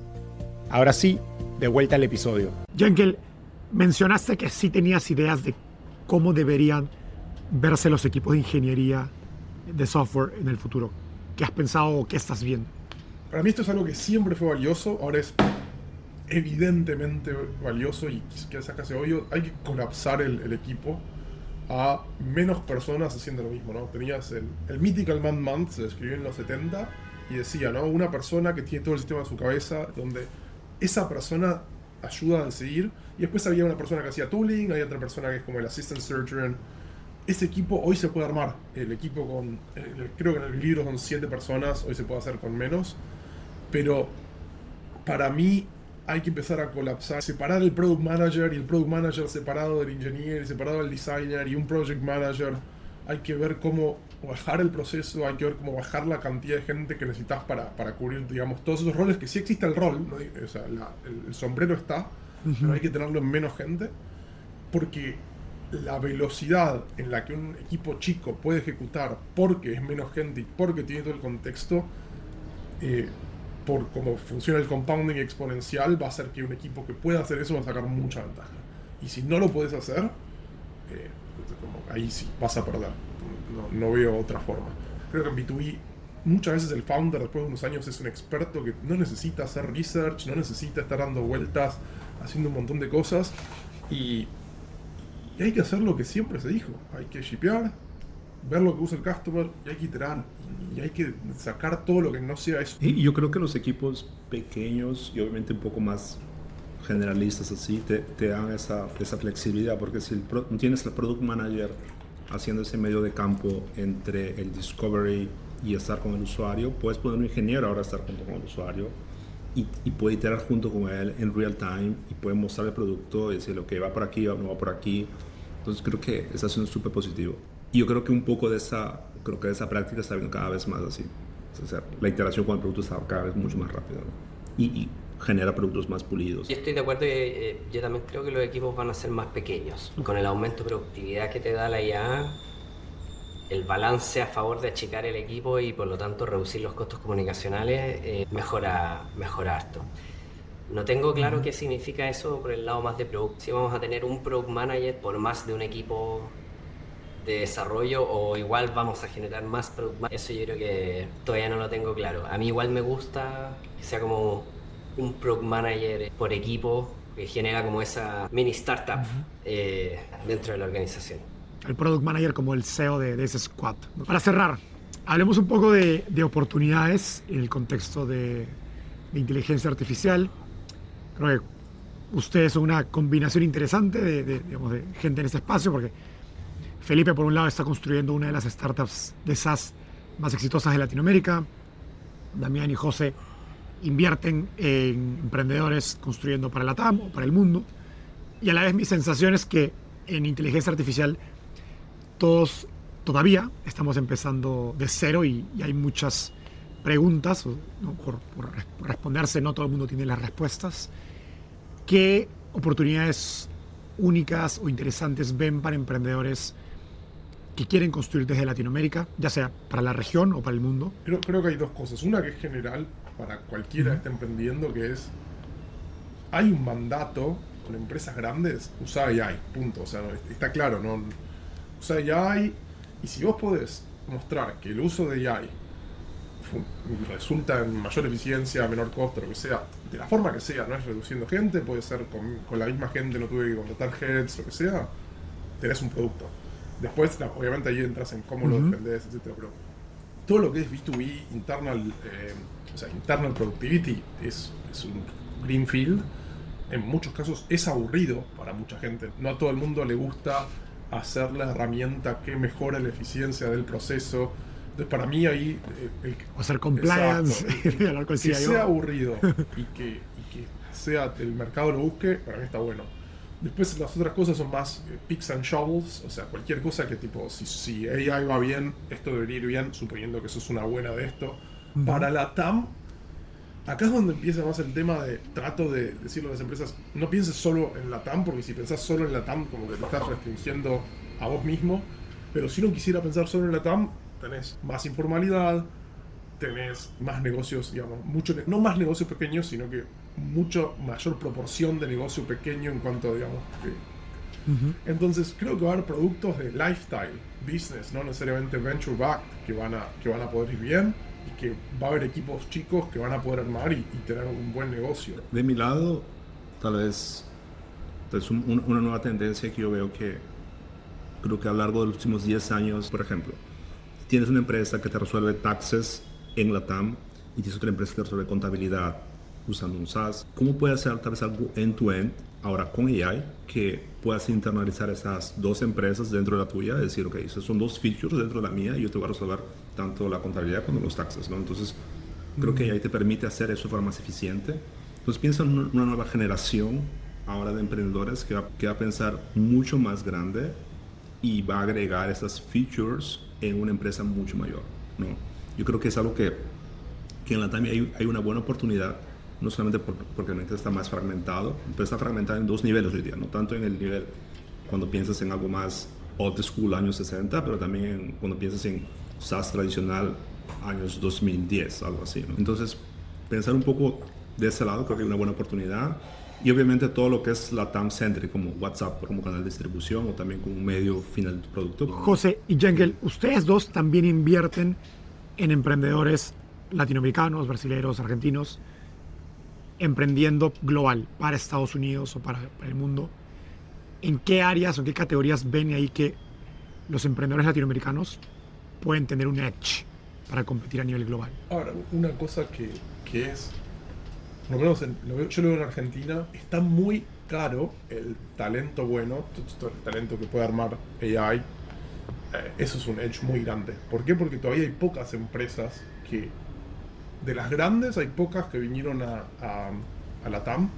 Ahora sí, de vuelta al episodio. Jenkel, mencionaste que sí tenías ideas de cómo deberían verse los equipos de ingeniería de software en el futuro. ¿Qué has pensado o qué estás viendo? Para mí esto es algo que siempre fue valioso, ahora es evidentemente valioso y que se hace obvio. Hay que colapsar el equipo a menos personas haciendo lo mismo, ¿no? Tenías el Mythical Man Month, se escribió en los 70 y decía, ¿no? Una persona que tiene todo el sistema en su cabeza, donde esa persona ayuda a decidir, y después había una persona que hacía tooling, hay otra persona que es como el assistant surgeon. Ese equipo hoy se puede armar, el equipo con, creo que en el libro son 7 personas, hoy se puede hacer con menos, pero para mí hay que empezar a colapsar, separar el product manager y el product manager separado del engineer y separado del designer y un project manager. Hay que ver cómo bajar el proceso, hay que ver cómo bajar la cantidad de gente que necesitas para cubrir, digamos, todos esos roles, que sí existe el rol, ¿no? O sea, el sombrero está, pero hay que tenerlo en menos gente, porque la velocidad en la que un equipo chico puede ejecutar porque es menos gente y porque tiene todo el contexto, por cómo funciona el compounding exponencial, va a hacer que un equipo que pueda hacer eso va a sacar mucha ventaja. Y si no lo puedes hacer, ahí sí vas a perder. No veo otra forma. Creo que en B2B muchas veces el founder después de unos años es un experto que no necesita hacer research, no necesita estar dando vueltas, haciendo un montón de cosas, y hay que hacer lo que siempre se dijo. Hay que shipear, ver lo que usa el customer, y hay que iterar, y hay que sacar todo lo que no sea eso. Y yo creo que los equipos pequeños y obviamente un poco más generalistas así te dan esa flexibilidad, porque si tienes el product manager haciendo ese medio de campo entre el discovery y estar con el usuario, puedes poner un ingeniero ahora a estar junto con el usuario, y puede iterar junto con él en real time y puede mostrar el producto y decirle, ok, va por aquí, no va por aquí. Entonces creo que está siendo súper positivo. Y yo creo que un poco de esa práctica está viendo cada vez más así. O sea, la iteración con el producto está cada vez mucho más rápida, ¿no? Y genera productos más pulidos. Yo estoy de acuerdo y yo también creo que los equipos van a ser más pequeños. Con el aumento de productividad que te da la IA, el balance a favor de achicar el equipo y por lo tanto reducir los costos comunicacionales mejora harto. No tengo claro qué significa eso por el lado más de producto. Si vamos a tener un product manager por más de un equipo de desarrollo o igual vamos a generar más product manager, eso yo creo que todavía no lo tengo claro. A mí igual me gusta que sea como un product manager por equipo que genera como esa mini startup dentro de la organización. El product manager como el CEO de ese squad. Para cerrar, hablemos un poco de oportunidades en el contexto de inteligencia artificial. Creo que ustedes son una combinación interesante de gente en ese espacio, porque Felipe, por un lado, está construyendo una de las startups de SaaS más exitosas de Latinoamérica. Damián y José invierten en emprendedores construyendo para la TAM o para el mundo. Y a la vez mi sensación es que en inteligencia artificial todos todavía estamos empezando de cero y hay muchas preguntas, ¿no? por responderse, no todo el mundo tiene las respuestas. ¿Qué oportunidades únicas o interesantes ven para emprendedores que quieren construir desde Latinoamérica, ya sea para la región o para el mundo? Creo que hay dos cosas. Una que es general para cualquiera que esté emprendiendo, que es, hay un mandato con empresas grandes, usa AI, punto. O sea, está claro, ¿no? Usa AI, y si vos podés mostrar que el uso de AI resulta en mayor eficiencia, menor costo, lo que sea, de la forma que sea, no es reduciendo gente, puede ser con la misma gente, no tuve que contratar heads, lo que sea, tenés un producto. Después, obviamente ahí entras en cómo lo defendés, etc. Pero todo lo que es B2B, internal productivity, es un greenfield. En muchos casos es aburrido para mucha gente. No a todo el mundo le gusta hacer la herramienta que mejora la eficiencia del proceso. Entonces, para mí ahí... o hacer compliance, que sea aburrido y que sea el mercado lo busque, para mí está bueno. Después las otras cosas son más picks and shovels, o sea, cualquier cosa que tipo, si AI va bien, esto debería ir bien, suponiendo que eso es una buena de esto. Para la TAM, acá es donde empieza más el tema de trato de decirle a las empresas, no pienses solo en la TAM, porque si pensás solo en la TAM, como que te estás restringiendo a vos mismo. Pero si no quisiera pensar solo en la TAM, tenés más informalidad, tenés más negocios, digamos, no más negocios pequeños, sino que mucho mayor proporción de negocio pequeño en cuanto, digamos, Entonces creo que va a haber productos de lifestyle business, no necesariamente venture backed, que van a poder ir bien, y que va a haber equipos chicos que van a poder armar y tener un buen negocio. De mi lado, tal vez una nueva tendencia que yo veo que creo que a lo largo de los últimos 10 años, por ejemplo, tienes una empresa que te resuelve taxes en la TAM y tienes otra empresa que te resuelve contabilidad usando un SaaS. ¿Cómo puedes hacer tal vez algo end-to-end ahora con AI que puedas internalizar esas dos empresas dentro de la tuya? Es decir, ok, esos son dos features dentro de la mía y yo te voy a resolver tanto la contabilidad como los taxes, ¿no? Entonces, creo que AI te permite hacer eso de forma más eficiente. Entonces, piensa en una nueva generación ahora de emprendedores que va a pensar mucho más grande y va a agregar esas features en una empresa mucho mayor, ¿no? Yo creo que es algo que en la TAM hay una buena oportunidad, no solamente porque el mercado está más fragmentado, pero está fragmentado en dos niveles hoy día, no tanto en el nivel cuando piensas en algo más old school, años 60, pero también cuando piensas en SaaS tradicional, años 2010, algo así, ¿no? Entonces, pensar un poco de ese lado creo que hay una buena oportunidad. Y obviamente todo lo que es la TAM-centric, como WhatsApp, como canal de distribución o también como medio final de producto. José y Jengel, ustedes dos también invierten en emprendedores latinoamericanos, brasileños, argentinos, emprendiendo global para Estados Unidos o para el mundo. ¿En qué áreas o en qué categorías ven ahí que los emprendedores latinoamericanos pueden tener un edge para competir a nivel global? Ahora, una cosa que es... Por lo menos yo lo veo en Argentina, está muy caro el talento bueno, todo el talento que puede armar AI. Eso es un edge muy grande. ¿Por qué? Porque todavía hay pocas empresas que de las grandes hay pocas que vinieron a la TAM.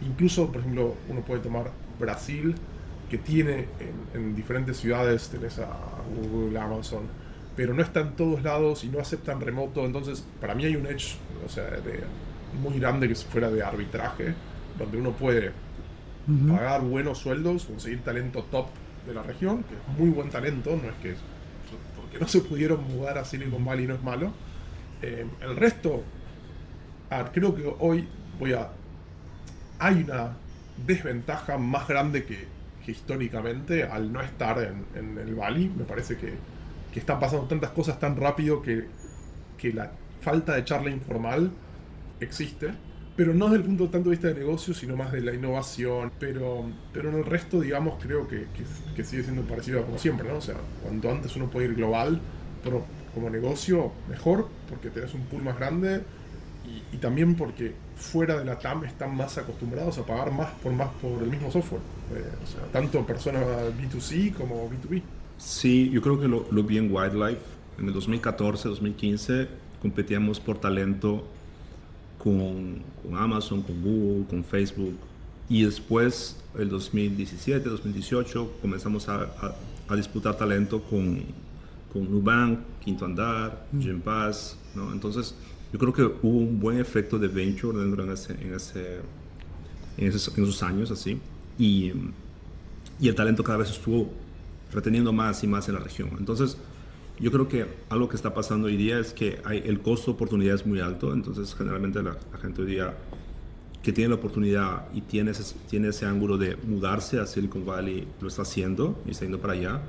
Incluso, por ejemplo, uno puede tomar Brasil, que tiene en diferentes ciudades, tenés a Google, Amazon, pero no está en todos lados y no aceptan remoto. Entonces, para mí hay un edge, o sea, muy grande que es fuera de arbitraje, donde uno puede pagar buenos sueldos, conseguir talento top de la región, que es muy buen talento, no es que porque no se pudieron mudar a Silicon Valley no es malo. El resto, creo que hoy hay una desventaja más grande que históricamente al no estar en el Valley. Me parece que están pasando tantas cosas tan rápido que la falta de charla informal existe, pero no desde el punto tanto de vista de negocio, sino más de la innovación. Pero en el resto, digamos, creo que sigue siendo parecido a como siempre, ¿no? O sea, cuanto antes uno puede ir global, pero como negocio, mejor, porque tenés un pool más grande y también porque fuera de la TAM están más acostumbrados a pagar más por el mismo software. O sea, tanto personas B2C como B2B. Sí, yo creo que lo vi en Wildlife. En el 2014, 2015 competíamos por talento con Amazon, con Google, con Facebook. Y después, el 2017, 2018, comenzamos a disputar talento con Nubank, Quinto Andar, Gympass, ¿no? Entonces, yo creo que hubo un buen efecto de venture dentro en esos años, así. Y el talento cada vez estuvo reteniendo más y más en la región. Entonces, yo creo que algo que está pasando hoy día es que el costo de oportunidad es muy alto. Entonces, generalmente la gente hoy día que tiene la oportunidad y tiene ese ángulo de mudarse a Silicon Valley, lo está haciendo y está yendo para allá.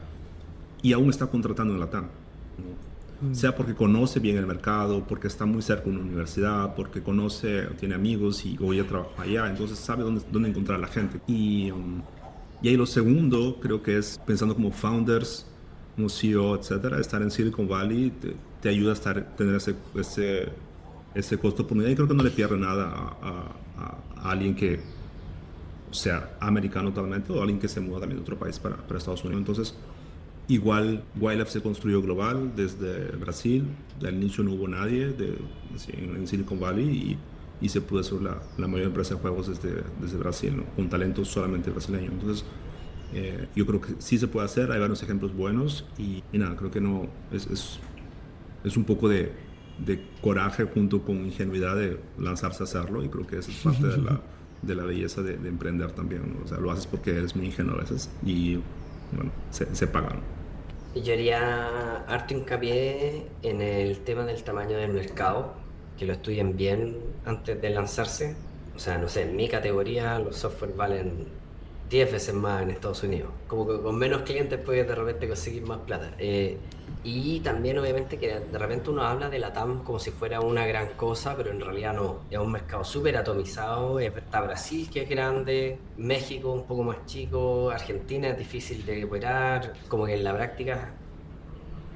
Y aún está contratando en la TAM, ¿no? Sea porque conoce bien el mercado, porque está muy cerca de una universidad, porque tiene amigos y hoy ya trabaja allá, entonces sabe dónde encontrar a la gente. Y ahí lo segundo, creo que es pensando como founders, como CEO, etcétera, estar en Silicon Valley te ayuda a tener ese costo de oportunidad, y creo que no le pierde nada a alguien que sea americano totalmente o alguien que se muda también de otro país para Estados Unidos. Entonces, igual, Wildlife se construyó global desde Brasil. Al inicio no hubo nadie en Silicon Valley y se pudo hacer la mayor empresa de juegos desde Brasil, ¿no? Con talento solamente brasileño. Entonces, yo creo que sí se puede hacer. Hay varios ejemplos buenos y nada, creo que no es un poco de coraje junto con ingenuidad de lanzarse a hacerlo, y creo que esa es parte de la belleza de emprender también, ¿no? O sea, lo haces porque eres muy ingenuo a veces y bueno, se paga, ¿no? Yo haría harto hincapié en el tema del tamaño del mercado, que lo estudien bien antes de lanzarse. O sea, no sé, en mi categoría los software valen 10 veces más en Estados Unidos. Como que con menos clientes puedes de repente conseguir más plata. Y también obviamente que de repente uno habla de la TAM como si fuera una gran cosa, pero en realidad no. Es un mercado súper atomizado. Está Brasil, que es grande, México un poco más chico, Argentina es difícil de operar. Como que en la práctica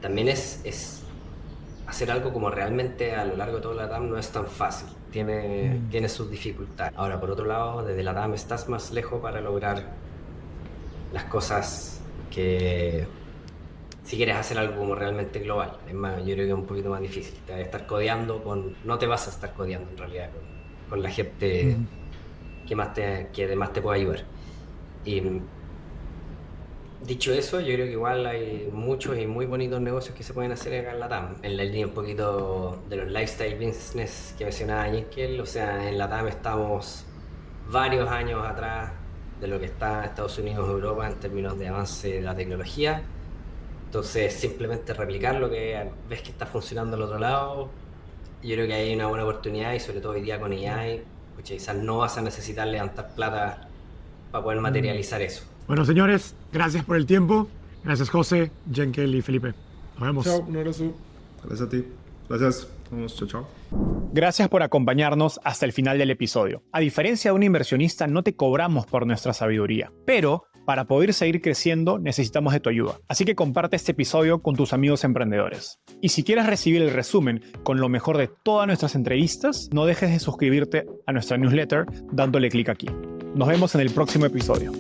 también es hacer algo como realmente a lo largo de toda la TAM no es tan fácil. Tiene sus dificultades. Ahora, por otro lado, desde la TAM estás más lejos para lograr las cosas que... Si quieres hacer algo como realmente global, es más, yo creo que es un poquito más difícil. Te vas a estar codeando no te vas a estar codeando en realidad con la gente que además te puede ayudar. Y dicho eso, yo creo que igual hay muchos y muy bonitos negocios que se pueden hacer acá en la TAM. En la línea un poquito de los lifestyle business que mencionaba Jenkel, o sea, en la TAM estamos varios años atrás de lo que está Estados Unidos o Europa en términos de avance de la tecnología. Entonces, simplemente replicar lo que ves que está funcionando al otro lado, yo creo que hay una buena oportunidad, y sobre todo hoy día con AI, quizás no vas a necesitar levantar plata para poder materializar eso. Bueno, señores, gracias por el tiempo. Gracias, José, Jenkel y Felipe. Nos vemos. Chao, un abrazo. Gracias a ti. Gracias. Vamos, chao. Gracias por acompañarnos hasta el final del episodio. A diferencia de un inversionista, no te cobramos por nuestra sabiduría, pero para poder seguir creciendo necesitamos de tu ayuda. Así que comparte este episodio con tus amigos emprendedores. Y si quieres recibir el resumen con lo mejor de todas nuestras entrevistas, no dejes de suscribirte a nuestra newsletter dándole clic aquí. Nos vemos en el próximo episodio.